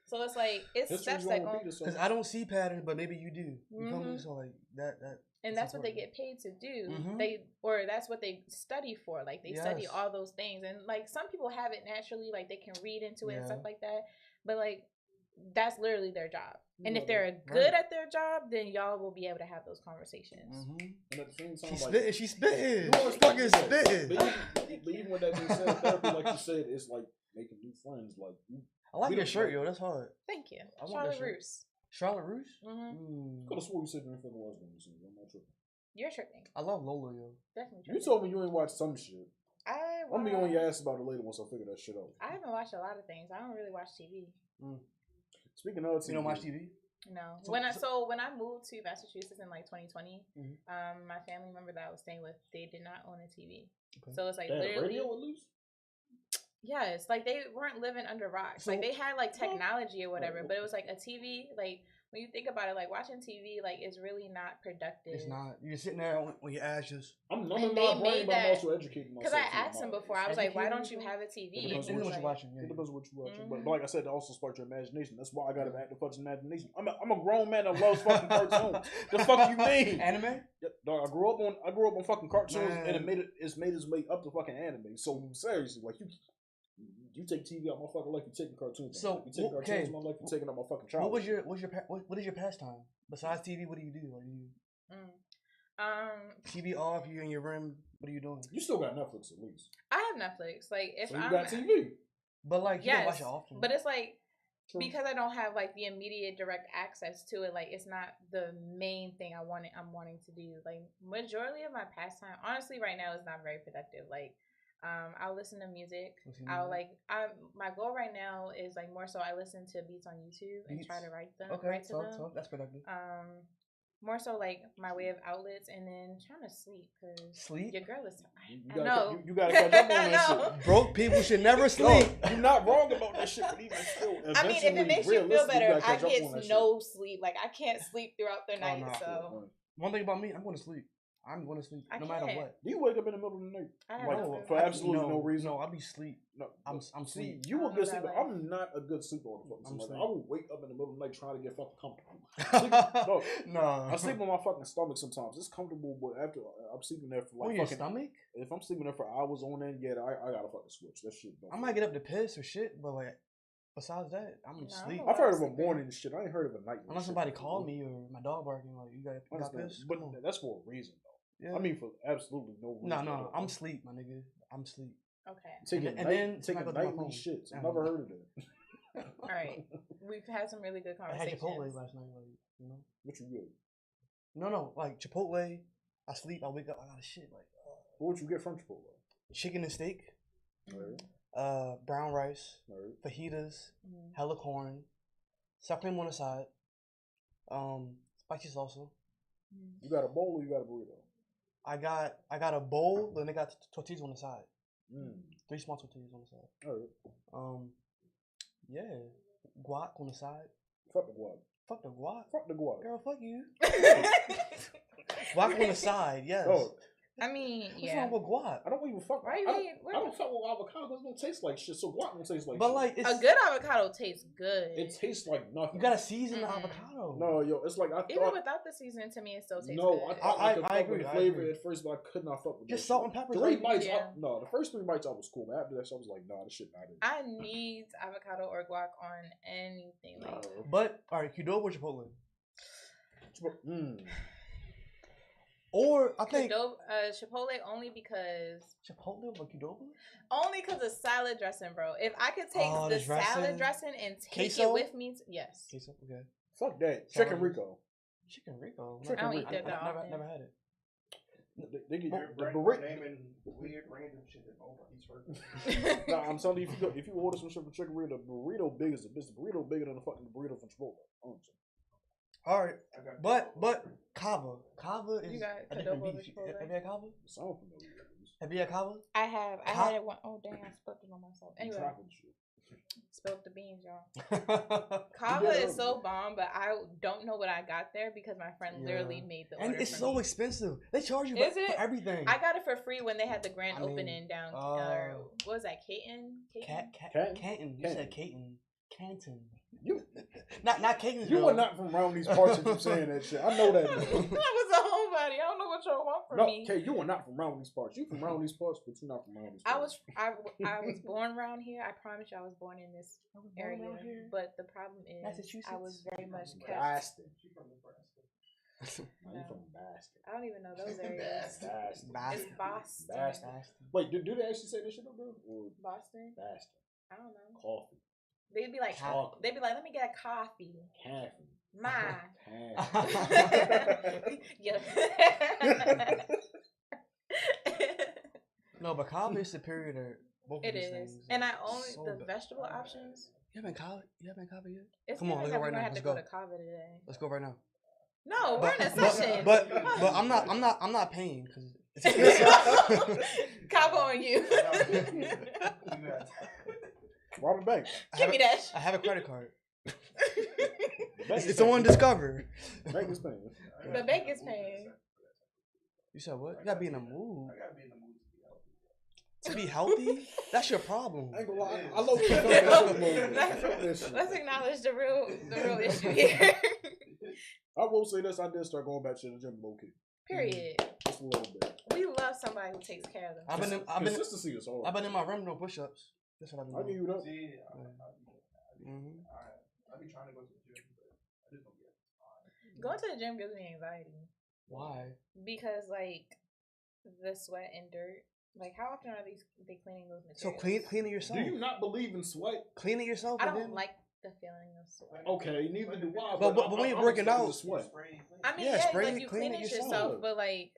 So it's like, it's History's steps gonna that go, repeat itself. Because I don't see patterns, but maybe you do. You feel me? Mhm. So like that. and that's what they get paid to do. Mhm. That's what they study for. Like, they study Yes. all those things. And like, some people have it naturally, like they can read into it and stuff Yeah. like that. But like, that's literally their job. And if Yeah, they're good at their job, then y'all will be able to have those conversations. And at the same time, She like, spitting. She spitting. you know She what's fucking spitting. But even with that being said, therapy, like you said, it's like making new friends. Like I like we your don't shirt, like- yo. That's hard. Thank you. I want that Charlotte shirt. Roos. Charlotte Rouge. Mm-hmm. could have swore you said you didn't was going to see. I'm not tripping. You're tripping. I love Lola, yo. Definitely You tripping. told me you ain't watched some shit. I'm I'm gonna be on your ass about it later once I figure that shit out. I haven't watched a lot of things. I don't really watch TV. Speaking of TV, You don't watch TV? No. So- when I moved to Massachusetts in like 2020, Mhm. my family member that I was staying with, they did not own a TV. Okay. So it's like they had a literally, radio at least. yes, like they weren't living under rocks. Like So- they had like technology or whatever, Right. but it was like a TV. Like when you think about it, like watching TV, like is really not productive. It's not. You're sitting there on your ass just. I'm And in they my made brain, but I'm that- also educating myself. Because I too, asked him nowadays. before, I was like, "Why don't you Educating have a It TV?" depends And Depends he on was what you're like, watching. Yeah. It depends on what you're watching. Mhm. But like I said, it also sparks your imagination. That's why I got an active fucking imagination. I'm a grown man that loves fucking cartoons. The fuck you mean? Anime? Yeah, dog, I grew up on fucking cartoons, Man. and it's made its way up to fucking anime. So seriously, like you take TV out my fucking life, you taking cartoons. So, out. You take okay. cartoons out my life, you taking out my fucking child. What is your pastime besides TV? What do you do? Are you TV off? You in your room? What are you doing? You still got Netflix at least. I have Netflix. Like if So you I'm got TV. But like you don't watch yes, it often. but it's like True. because I don't have like the immediate direct access to it, like it's not the main thing I'm wanting to do. Like majority of my pastime, honestly, right now is not very productive. Like I'll listen to music. My goal right now is like more so I listen to beats on YouTube and try Beats? to write them. Okay, write to them. so that's productive. More so like my way of outlets, and then trying to sleep because Sleep? your girl is. You I gotta, know. you gotta catch up on I that know. shit. Broke people should never sleep. No, you're not wrong about that shit, but even still, I mean, if it makes you feel better, I get no sleep. Like I can't sleep throughout the night. no. So One thing about me, I'm going to sleep. I'm going to sleep I no matter can't. what. Do you wake up in the middle of the night? I have Like, no for clue. absolutely no reason? No, I'll be asleep. No, I'm see, sleep. you I a don't good know sleeper. that I'm not a good sleeper on the fucking I'm sleep. sleep. I will wake up in the middle of the night trying to get fucking comfortable. No. I sleep on my fucking stomach sometimes. It's comfortable, but after I'm sleeping there for on like your fucking. stomach? If I'm sleeping there for hours on end, yeah, I gotta fucking switch. That shit. I might get up to piss or shit, but like besides that, I'm No, asleep. I'm I've heard of a sleeping. morning shit. I ain't heard of a night. Unless somebody called me or my dog barking, like you got Understand. piss. But Come on. that's for a reason, though. Yeah. I mean, for absolutely no reason. no, at all. I'm sleep, my nigga. I'm sleep. Okay. Taking and then taking somebody go through my nightly phone. shits. Yeah. I've never heard of that. All right. We've had some really good I had conversations. Chipotle last night, like you know. What you get? No, like Chipotle. I sleep. I wake up. I got shit like What you get from Chipotle? chicken and steak, Right. brown rice, Right. fajitas, Mhm. hella corn, sour cream on the side, spicy salsa. You got a bowl or you got a burrito? I got a bowl, then they got tortillas on the side. Mm. 3 small tortillas on the side. All right. Yeah, guac on the side. Fuck the guac. Fuck the guac. Fuck the guac. Girl, fuck you. Guac on the side, yes. Oh, I mean, What's yeah. wrong with guac? I don't even fuck. Why you I don't, hate- I don't fuck with avocado because it don't taste like shit. So guac don't taste like But shit. like, it's A good avocado tastes good. it tastes like nothing. you gotta season the Mm-mm. avocado. No, yo, it's like I Even thought. without the seasoning, to me, it still tastes No, good. I thought I could I fuck agree, with the I flavor agree. at first, but I could not fuck with Just that salt shit. and pepper. 3 bites, Yeah. no, the first 3 bites I was cool. Man, after that, I was like, nah, this shit not it. I need avocado or guac on anything. Like, But all right, Qdoba or Chipotle? Mm. Or I think Chipotle only because Chipotle over Qdoba. of salad dressing, bro. If I could take Oh, the the dressing? salad dressing and take Queso? it with me, yes. Queso, okay. Fuck that. Sorry. Chicken Rico. Chicken Rico. Chicken I don't Rico. eat that that never, often. never had it. They get Well, the You're burrito. naming weird random shit that nobody's heard. Nah, I'm telling you, if you order some shit from Chicken Burrito, the burrito big as a bitch. The burrito bigger than the fucking burrito from Chipotle. Honestly. All right, I got but Kava is You got a different Qdoba over beef. Chipotle? Have you had Kava? Sound familiar. Have you had Kava? I have. I Ca- had it one. Oh dang! I spilled it on myself. Anyway, Trapping shit. spilled the beans, y'all. and Kava Yeah. is so bomb, but I don't know what I got there because my friend literally Yeah. made the order. it's for so me. expensive. They charge you Is for it? everything. I got it for free when they had the grand I mean, opening down. What was that? Caton? Canton? Canton. You said Caton. Canton. You Not Caton. you are not from around these parts if you saying that shit. I know that. I was a homeboy. somebody. I don't know what y'all want from No, me. Kay, you are not from around these parts. You from around these parts, but you're not from around these I parts. was born around here. I promise you, I was born in this area. But the problem is, I was very much kept. Boston. She from Nebraska. No, you from Boston. I don't even know those areas. It's Boston. Boston. Wait, do they actually say this shit up there? Or Boston? Boston? I don't know. Coffee. They'd be like, let me get a coffee. Caffeine. My. Caffeine. Yeah. No, but coffee is superior to both It of these is. things. And I It's only so the good. vegetable options. You haven't coffee yet? It's Come on, let's giving go that right we're now. gonna have Let's to go go. to Kava today. Let's go right now. No, we're in a session. But I'm not paying because it's expensive. Kava on you. Robin Bank. Give me that. I have a credit card. Bank It's on Discover. Bank is paying. The bank is paying. You said what? You gotta be in the mood I gotta be in the mood to be healthy. to be healthy. That's your problem. I ain't gonna lie. I love that Let's acknowledge the real issue here. I will say this: I did start going back to the gym low key, Period. just a little bit. We love somebody who takes care of them. Consistency is hard. I've been in my room no push-ups. That's what I've been I give doing. you that. See, Mhm. I be trying to go to the gym, but I just don't get time. Going to the gym gives me anxiety Why? because like the sweat and dirt. Like how often are they cleaning those So materials? clean it yourself. Do you not believe in sweat? Clean it yourself. I and don't then... like the feeling of sweat. Okay, neither do I. But when you're working I'm out- sweat. I mean, Yeah, yeah, spray like it, you clean clean it it yourself. yourself, but like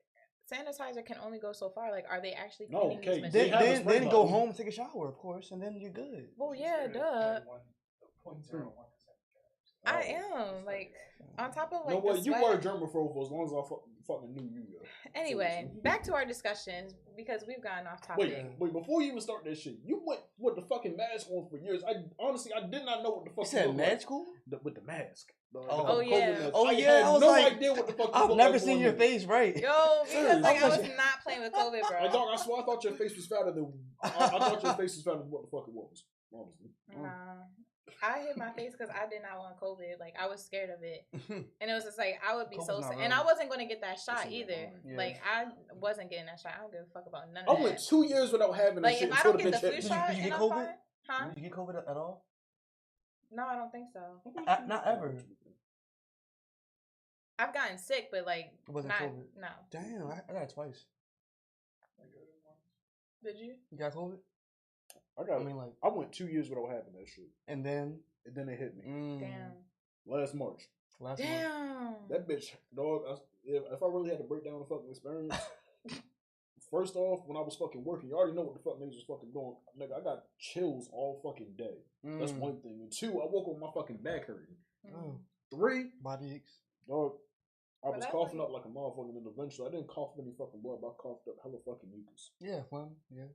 sanitizer can only go so far. Like, are they actually No, cleaning okay, these they materials? have a spray Then go bottle. home and take a shower, of course, and then you're good. Well, yeah, duh. 0.01%. I am like on top of You know like what? the You sweat. were germaphobe for as long as I fucking knew you. Anyway, back to our discussions because we've gotten off topic. Wait, before you even start that shit, you went with the fucking mask on for years. I honestly, I did not know what the fuck You said looked med like. school? With the mask. Oh, COVID yeah. mask. Oh, I yeah, had I was no like, idea what the fuck. you I've looked never like seen on your there. face right. Yo, because like I was Serious. not playing with COVID, bro. Like, dog, I swear I thought your face was fatter than. I thought your face was fatter than what the fuck it was. Honestly. Nah. I hit my face because I did not want COVID. Like I was scared of it, and it was just like I would be COVID's so not sick, real. and I wasn't going to get that shot It's in your either. mind. Yeah. Like I wasn't getting that shot. I don't give a fuck about none I of went that. 2 years without having that Like shit if I until don't the get the bitch flu hit me. shot, you get and I'm COVID? fine, huh? You get COVID at all? No, I don't think so. Not ever. I've gotten sick, but like It wasn't not. COVID. No, Damn, I got it twice. did you? You got COVID? I mean, like, I went 2 years without having that shit, and then and then it hit me Damn. last March. last month. Damn. That bitch, dog. If I really had to break down the fucking experience, first off, when I was fucking working, you already know what the fuck niggas was fucking doing. Nigga, I got chills all fucking day. That's Mm. one thing. And two, I woke up with my fucking back hurting. Oh, 3, body aches. dog. I But was that's coughing like- up like a motherfucker, and then eventually I didn't cough any fucking blood, but I coughed up hella fucking mucus. Yeah, phlegm. Yeah.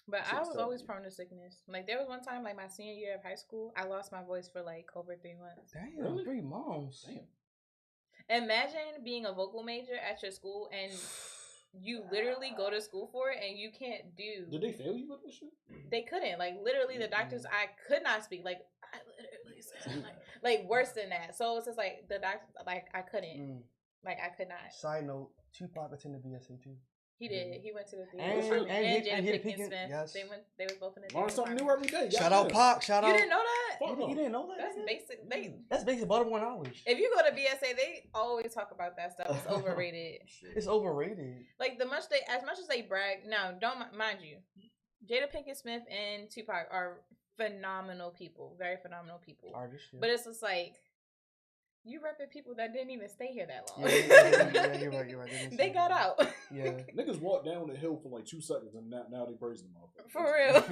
But I Shit's was always terrible. prone to sickness. Like there was one time, like my senior year of high school, I lost my voice for like over 3 months. Damn, Really? 3 months. Damn. Imagine being a vocal major at your school and you literally go to school for it and you can't do. Did they fail you with this shit? They couldn't. Like literally, the doctors. I could not speak. Like I literally said, like worse than that. So it's just like the doctor. Like I couldn't. Mm. Like I could not. Side note, Tupac attended BSA too. He did. He went to the And- theater. and Jada Jada Pinkett Pinkett, Smith. yes. They went. They was both in the Learn theater something new department. every day. Shout out Goddamn. Pac. Shout You out. didn't know that? Fuck no. You didn't know that? That's nigga? basic. They. That's basic Baltimore knowledge. If you go to BSA, they always talk about that stuff. It's overrated. It's overrated. Like as much as they brag. Now, don't mind you, Jada Pinkett Smith and Tupac are phenomenal people, very phenomenal people. Artist. Yeah. But it's just like you repping people that didn't even stay here that long. Yeah, you're right. You're right. didn't They say got that. out Yeah. Niggas walked down the hill for like 2 seconds, and now they praising them. for real.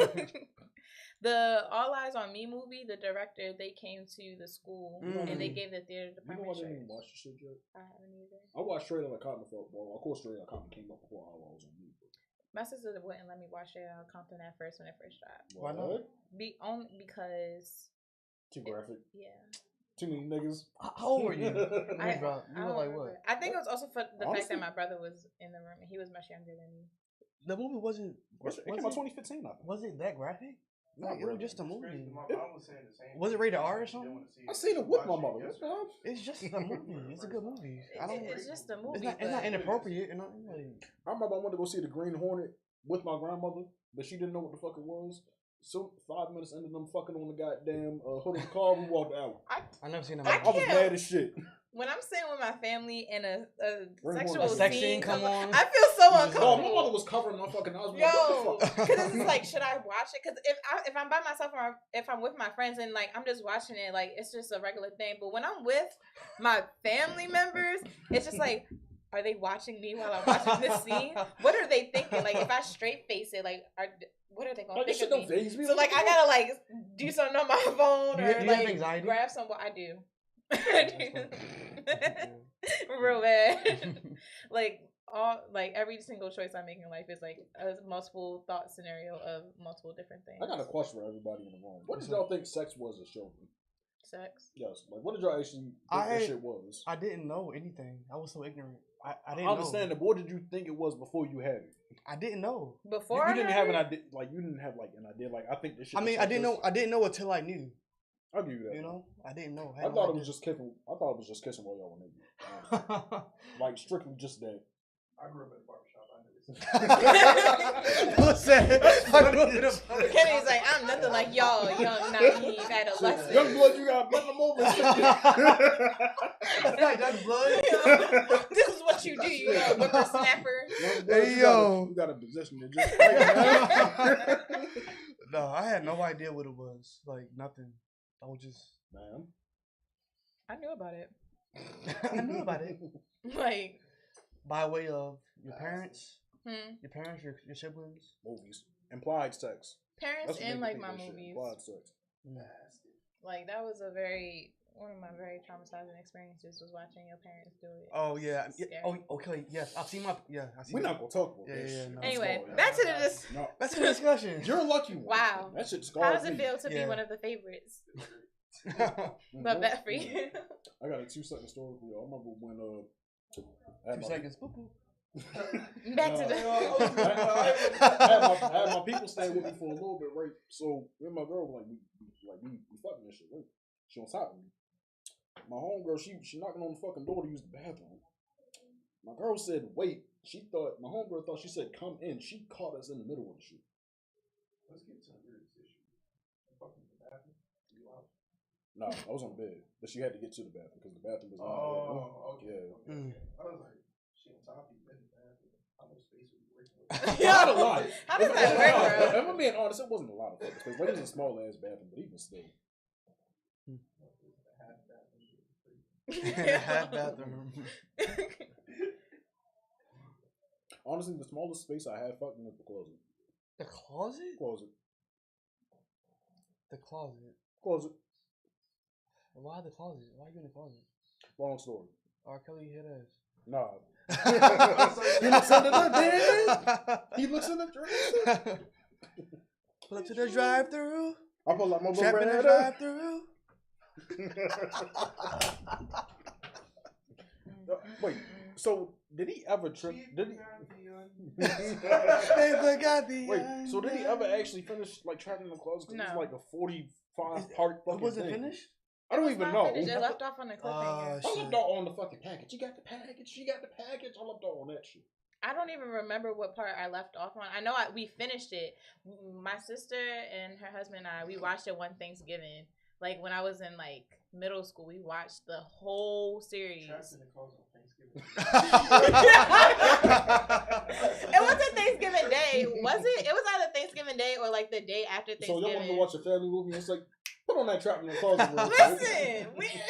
The All Eyes on Me movie, the director, they came to the school and they gave the theater You know department I didn't shirts. even watch the shit yet. I haven't either. I watched Straight Outta Compton. Well, of course, Straight Outta Compton came up before I was on me. My sister wouldn't let me watch it on Compton at first when it first dropped. Why not? Because Too graphic. yeah. Too many niggas. How old were you? I, You were I don't like remember. what? I think it was also for the fact Honestly? that my brother was in the room and he was much younger than me. The movie wasn't. It came out 2015, I think. Was it that graphic? Like, it was really. just a movie. My mom was saying the same. Was it thing. rated She R or said she something? didn't wanna see I seen it with my Watched mother. it What the yesterday. hell? It's just a movie. It's a good movie. I don't. It's just a movie. It's not but- inappropriate. You know, like, I remember I wanted to go see the Green Hornet with my grandmother, but she didn't know what the fuck it was. So 5 minutes into them fucking on the goddamn hood of the car, we walked out. I never seen that I I was movie. can't- mad as shit. When I'm sitting with my family and a Bring sexual on a sex scene scene come on. I feel so Oh, my uncomfortable. mother was covering my fucking eyes. Yo, What the fuck? because it's like, should I watch it? Because if I'm by myself or if I'm with my friends and like I'm just watching it, like it's just a regular thing. But when I'm with my family members, it's just like, are they watching me while I'm watching this scene? What are they thinking? Like if I straight face it, like what are they gonna Like, this think shit of don't me? phase me. So like I gotta like do something on my phone You or have like anxiety? grab some. I do. Yeah. Real bad. Like every single choice I make in life is like a multiple thought scenario of multiple different things. I got a question for everybody in the room. What did y'all think sex was as children? Sex. Yes. Like, what did y'all actually think I- that shit was? I didn't know anything. I was so ignorant. I I didn't understand know. that, but what did you think it was before you had it? I didn't know. Before You I didn't had have an it? idea. Like, you didn't have like an idea. Like, I think this shit. I mean, is I like didn't this. know. I didn't know until I knew. I'll give you that. You know, I didn't know. I thought it was just kissing. I thought it was just kissing while y'all were naked. Like strictly just that. I grew up at a barbershop. I never seen What's that? I go to the barber Kenny's shop. like, I'm nothing like y'all, young, naive, adolescent. Young blood, you gotta bend them over. That's not young blood. This is what you do, you know, whippersnapper. Young blood, Hey, you yo. you got a position to just. Right, No, I had no idea what it was. Like nothing. I was just. man. I knew about it. I knew about it Like, by way of your parents, hmm. your siblings. Movies. Implied sex. Parents That's what and made me like think my that shit. movies. Implied sex. Like that was one of my very traumatizing experiences was watching your parents do it. Oh yeah. Scary. Oh okay. Yes, I've seen my. Yeah, I've seen. We're not gonna talk about Yeah, this. yeah, shit. no. Anyway, Sorry. back to this. No, That's a discussion. you're a lucky one. Wow. That shit scarred How does it me. feel to be Yeah. one of the favorites? Mhm. But that for you. I got a 2-second story for you. I remember when I had 2 seconds. Poo poo. Back to I the. had my people staying with me for a little bit, right? So me and my girl we fucking this shit, right? She on top of me. My homegirl, she knocking on the fucking door to use the bathroom. My girl said, wait. My homegirl thought she said come in. She caught us in the middle of the shit. Let's get to the weirdest issue. You fucking in the bathroom? You out? No, I was on bed, but she had to get to the bathroom because the bathroom was in the Oh, okay. Yeah. Okay, Mm. okay. I was like, she on top of you in the bathroom. How much space would you working with? Not a lot. How does that work, bro? If I'm being honest, it wasn't a lot of fucking space. Like, it was a small ass bathroom, but even still. Half bathroom. Honestly, the smallest space I had fucking was the closet. The closet? Closet. The closet. Closet. Why the closet? Why are you in the closet? Long story. R. Kelly hit us. Nah. He looks under the bed. He looks in the dress. Pull up to the drive-through. I pull like my little Trap in the red drive-through. Wait, so did he ever trip? Did he? They forgot the. Wait, so did he ever actually finish like trapping in the closet? 'Cause it was No. like a 45-part fucking It wasn't thing. finished? I don't It was even not know. finished. It left off on a cliffhanger. I looked all on the fucking package. You got the package. She got the package. I looked all on that shit. I don't even remember what part I left off on. I know we finished it. My sister and her husband and I, we watched it one Thanksgiving. Like when I was in like middle school, we watched the whole series. Trapped in the closet on Thanksgiving. It wasn't Thanksgiving Day, was it? It was either Thanksgiving Day or like the day after So y'all want Thanksgiving. to watch a family movie? It's like put on that trap in the closet. real quick. Listen,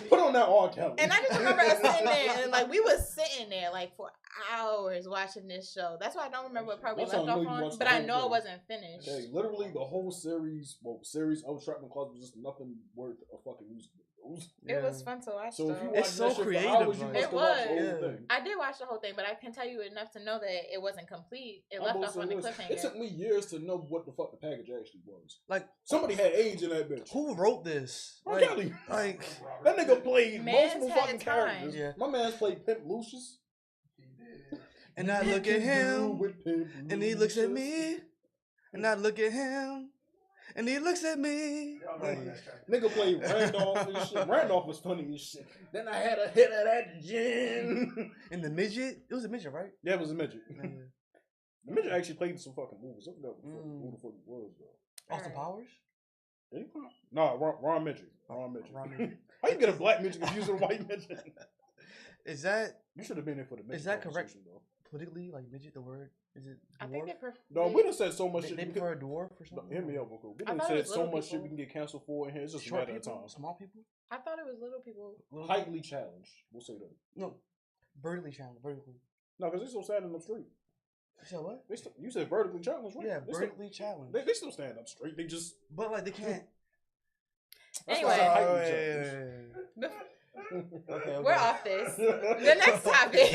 Put on that R. Kelly. and I just remember us sitting there and like we was sitting there like for hours watching this show. That's why I don't remember what part we That's how left I know off you on, watched but the I whole know thing. it wasn't finished. Hey, literally the whole series of Trap in the Closet was just nothing worth a fucking music videos. It was fun to watch. So if you though. watch It's so that shit creative, for hours, you like- must It have watched the was. whole thing. I did watch the whole thing, but I can tell you enough to know that it wasn't complete. It I'm left gonna off say on the this, cliffhanger. It took me years to know what the fuck the package actually was. Like, Somebody had AIDS in that bitch. who wrote this? R. Like, Kelly. like, That nigga played Man's multiple had fucking time. characters. Yeah. My man's played Pimp Lucius. He did. and I look at him, With Pimp and he looks at Lucius. me, and I look at him, And he looks at me. Y'all Like, know that track. Nigga played Randolph and shit. Randolph was funny as shit. Then I had a hit of that gin. and the midget. It was a midget, right? Yeah, it was a midget. Yeah. The midget actually played in some fucking movies. I forgot who the fuck he was though. Austin Alright. Powers. Did he come out? No, Ron Midget. Ron Midget. Ron Midget. How you get a black midget confused with a white midget? Is that You should have been there for the midget. Is that correct? conversation, though. politically like midget? The word is it? Dwarf? I think they No, we done said so much They, shit. they we could- prefer a dwarf or No, something. hear me out, Boko. We I done thought it said was so little much shit people. we can get canceled for in here. It's just a Short matter of people, time. small people. I thought it was little people. Little Highly challenged. We'll say that. No, vertically challenged. Vertically. No, because they still stand up straight. You said what? They still, you said vertically challenged, right? Yeah, They still- vertically challenged. They still stand up straight. They just. But like they can't. That's Anyway. why I Oh, highly yeah, challenged. yeah, yeah. Okay, We're off this. The next topic.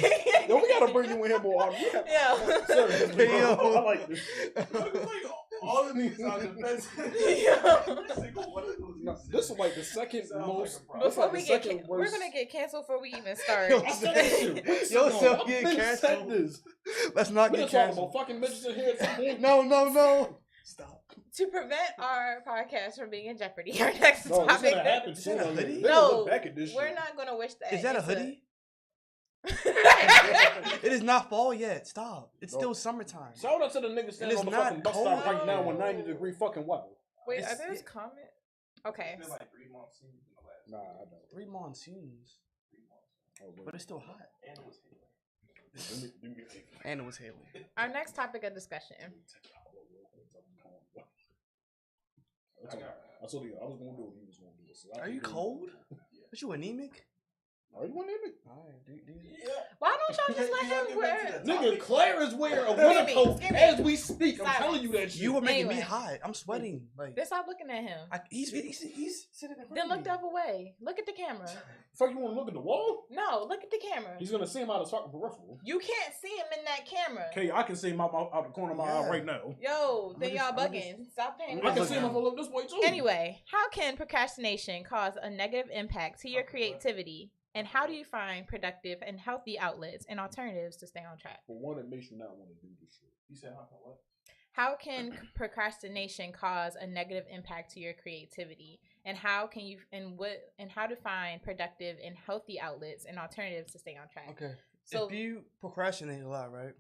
Yo, we gotta bring you in here more often. We have- Yo. Seriously, bro. Yo. I like this shit. All of these are defensive. Yo. Every single one of those. No, this is like the second Sounds most. like a problem. This Before like we the get, second we're worst. gonna get canceled before we even start. Yo, I said this shit. Yo, Weeks so ago. get I've been canceled. said this. Let's not We get done talked canceled. about fucking midgets in here. at some point. No. Stop. To prevent our podcast from being in jeopardy, our next No, it's topic. gonna happen Is that soon. a They're hoodie? gonna No, look back at this we're shit. not gonna wish that. Is that a It's hoodie? It is not fall yet. Stop. It's No. still summertime. Shout out to the niggas standing it's on the not fucking bus stop cold. right now with 90-degree fucking weather. Wait, It's- are those comments? Okay. It's been like 3 months since in the last. Nah, I know. 3 monsoons, 3 months. Oh, wait. but it's still hot. And it was hailing. Let me get it. And it was hailing. Our next topic of discussion. I told you I was gonna do it. He was gonna do it. So I Are can you do it. cold? Are you anemic? Are you anemic? Alright, do Why don't y'all just let him wear? Nigga, Claire is wearing a Excuse winter me, coat excuse me. as we speak. I'm Silence. telling you that shit. You were making me Anyway. hot. I'm sweating. Like Then stop looking at him. he's sitting in front Then of look me. the other way. Look at the camera. Fuck, you want to look at the wall? No, look at the camera. He's gonna see him out of fucking peripheral. You can't see him in that camera. Okay, I can see him out the corner of my eye Yeah. right now. Yo, then I'm y'all just- I'm bugging. Stop paying I'm I can just see him attention. if I look this way too. Anyway, how can procrastination cause a negative impact to your creativity? And how do you find productive and healthy outlets and alternatives to stay on track? For one, it makes you not want to do this shit. You said, how can what? How can procrastination cause a negative impact to your creativity? And how can you and how to find productive and healthy outlets and alternatives to stay on track? Okay. So if you procrastinate a lot, right?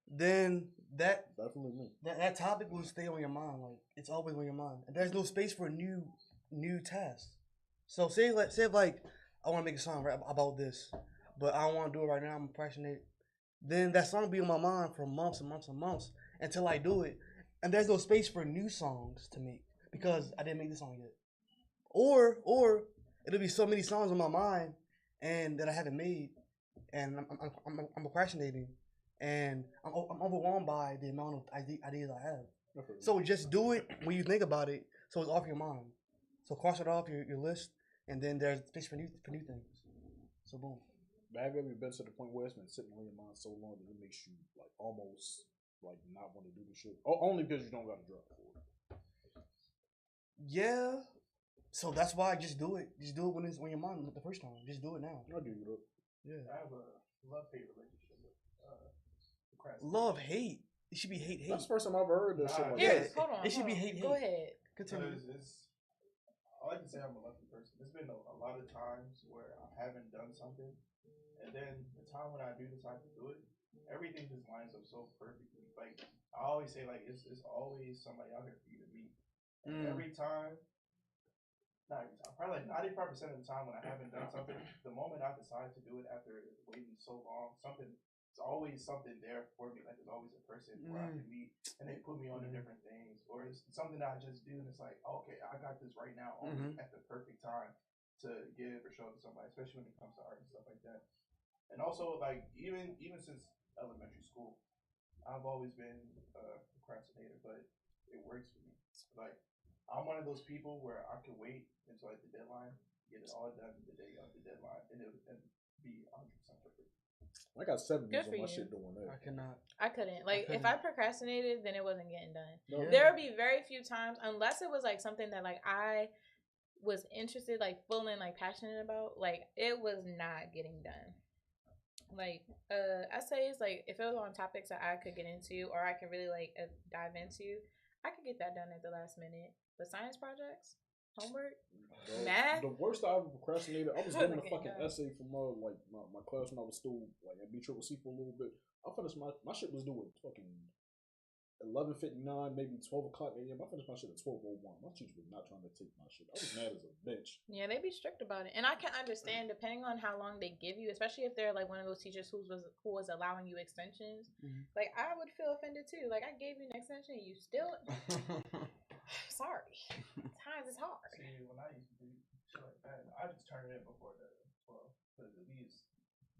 Then Definitely me. that topic will stay on your mind. Like it's always on your mind. And there's no space for new tasks. So say like I want to make a song rap about this, but I don't want to do it right now. I'm procrastinating. Then that song will be on my mind for months and months and months until I do it. And there's no space for new songs to make because I didn't make this song yet. Or it'll be so many songs on my mind and that I haven't made, and I'm procrastinating, and I'm overwhelmed by the amount of ideas I have. So just do it when you think about it, so it's off your mind. So cross it off your list, and then there's space for new things. So boom. Have you ever been to the point where it's been sitting on your mind so long that it makes you like almost like not want to do the shit? Only because you don't got a drug for it. Yeah. So that's why I just do it. Just do it when it's on your mind the first time. Just do it now. I do it. Yeah. I have a love-hate relationship with procrastination. Love, hate. It should be hate. That's the first time I've ever heard that shit. Like Here, that. hold on. It should hold be on. hate. Go ahead. Continue. I like to say I'm a lucky person. There's been a lot of times where I haven't done something, and then the time when I do decide to do it, everything just lines up so perfectly. Like I always say, like it's always somebody out here for you to meet. And every time, not every time, probably like 95% of the time when I haven't done something, the moment I decide to do it after waiting so long, it's always something there for me. Like there's always a person where I can meet, and they put me on to different things, or it's something that I just do, and it's like, okay, I got this right now, at the perfect time to give or show to somebody, especially when it comes to art and stuff like that. And also, like even since elementary school, I've always been a procrastinator, but it works for me. Like I'm one of those people where I could wait until like the deadline, get it all done the day of the deadline, and be 100% perfect. I got 7 Good years for on my you. shit doing that. I cannot. I couldn't. Like, if couldn't. I procrastinated, then it wasn't getting done. No. Yeah. There would be very few times, unless it was like something that like I was interested, like feeling like passionate about, like it was not getting done. Like, essays, like if it was on topics that I could get into or I could really like dive into, I could get that done at the last minute. But science projects, homework, The- math. The worst I ever procrastinated, I was Look given a at fucking that. essay from like my class when I was still like at BCCC for a little bit. I finished my shit was due at fucking 11:59, maybe 12 o'clock a.m. I finished my shit at 12:01. My teacher was not trying to take my shit. I was mad as a bitch. Yeah, they be strict about it, and I can understand depending on how long they give you, especially if they're like one of those teachers who was allowing you extensions. Mhm. Like I would feel offended too. Like I gave you an extension, you still sorry. Times is hard. See, when I used to do shit like that, I just turn it in before the 12. Because at least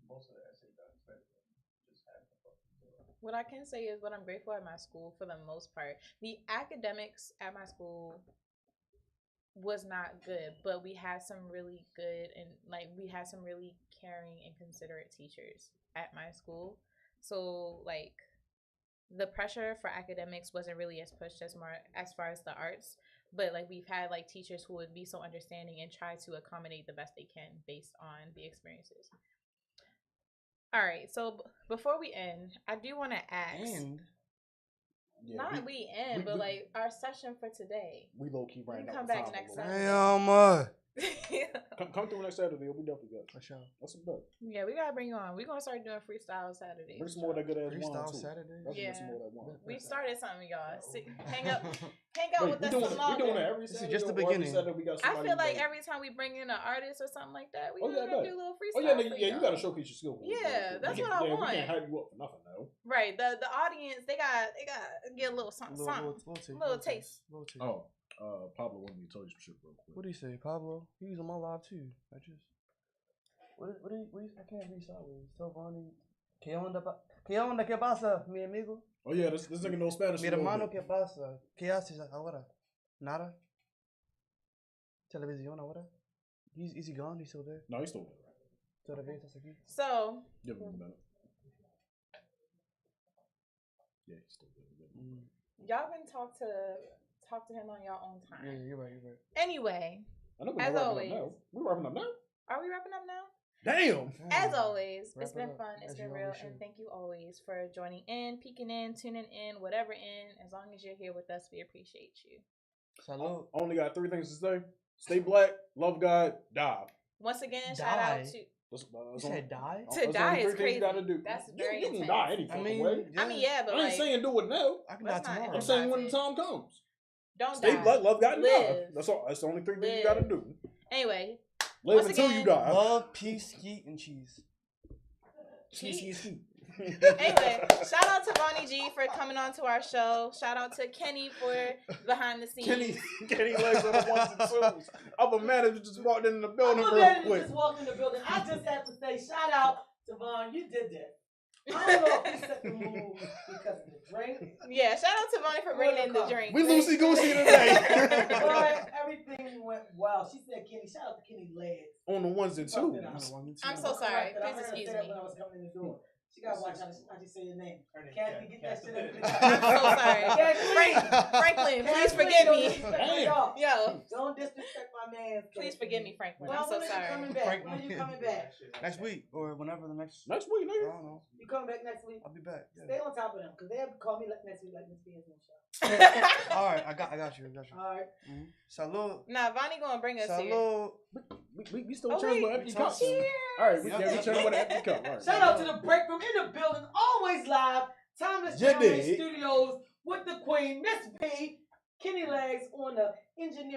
most of the essay done is better than just having a fucking 12. What I can say is what I'm grateful at my school for the most part. The academics at my school was not good, but we had some really good and like we had some really caring and considerate teachers at my school. So like the pressure for academics wasn't really as pushed as more as far as the arts, but like we've had like teachers who would be so understanding and try to accommodate the best they can based on the experiences. All right, so before we end, I do want to ask. And Yeah, Not we end, but we- like our session for today. we low key ran You out come of back time. next a little. Saturday. damn. Come through next Saturday. We definitely got you. For sure. That's a bet. Yeah, we gotta bring you on. We're gonna start doing freestyle Saturdays. Bring some more of that good ass wine Freestyle too. Saturday. Let's Yeah. get some more of that wine. We started something, y'all. Oh. Hang out Wait, with we us doing some we longer. doing it every This is Saturday. just the or every beginning. Saturday we got I somebody feel like like- every time we bring in an artist or something like that, we Oh, yeah, I gonna bet. do a little Oh freestyle. yeah, for yeah, you y'all. gotta showcase your skill. Yeah, that's we what I We want. can't hype you up for nothing now. Right. The audience they got get a little something. Little taste. Little taste. Oh, Pablo wanted me to tell you some shit real quick. What do you say, Pablo? He was on my live too. I just. What do you I can't read sideways. Tell Vonnie. ¿Qué onda, qué pasa, mi amigo? Oh yeah, this nigga knows Spanish. Mi a little hermano, bit. ¿qué pasa? ¿Qué haces ahora? Nada? Televisión ahora? Is he gone? He's still there? No, he's still there. Todavía estás aquí? So Give him a minute. Yeah, he's still there. Give him a minute. y'all can talk to him on your own Yeah, time. you're right. Anyway, I know we're As wrapping always. up now. We wrapping up now? are we wrapping up now? Damn. As always, Wrap it's it been up, fun. It's as been you real. always And should. thank you always for joining in, peeking in, tuning in, whatever in. As long as you're here with us, we appreciate you. Salud. Only got 3 things to say. Stay black, love God, die. Once again, shout out Die. to. That's, You that's said die? that's To only die 3 is things crazy. You gotta do. That's you, very you can intense. die any I fucking mean, way. I mean, yeah, but I ain't like, saying do it now. I can Let's die not tomorrow. I'm saying when the Emphasize time comes. don't Stay die. black, love God, and die. Live. That's all. That's the only 3 things you Live. gotta do. Anyway, Live Once until again, you die. Love, peace, skeet, and cheese. anyway, shout out to Bonnie G for coming on to our show. Shout out to Kenny for behind the scenes. Kenny legs on the ones and twos. Other manager just walked in the building I'm real ready to quick. just walk in the building. I just have to say, shout out to Vaughn. You did that. I don't know if you set the mood because of the drink, Yeah, shout out to Bonnie for bringing in the drink. We loosey goosey today. but everything went well. She said, "Kenny, shout out to Kenny legs." On the ones and twos. I'm so sorry. I Please heard her excuse say that me. when I was coming in the door. She got to watch how she say your name. Her name Kathy, get that shit in the I'm so sorry. Franklin, please forgive me. Damn. Yo, Don't disrespect my man. please forgive me, Franklin. Well, I'm so when are you sorry. coming back? When are you coming back? Next week or whenever the next. Next week, I nigga. don't know. You coming back next week? I'll be back. Stay Yeah. on top of them because they'll call me next week like Miss Beers no show. All right, I got you. All right. Salud. Nah, Vonnie gonna bring us here. Salud. We still Oh, chilling wait. with empty We cups. talking. All right, we chilling with an empty cup. All right. Shout out to the break room in the building, always live. Timeless You Family dig. Studios with the Queen, Miss B, Kenny Legs on the engineering.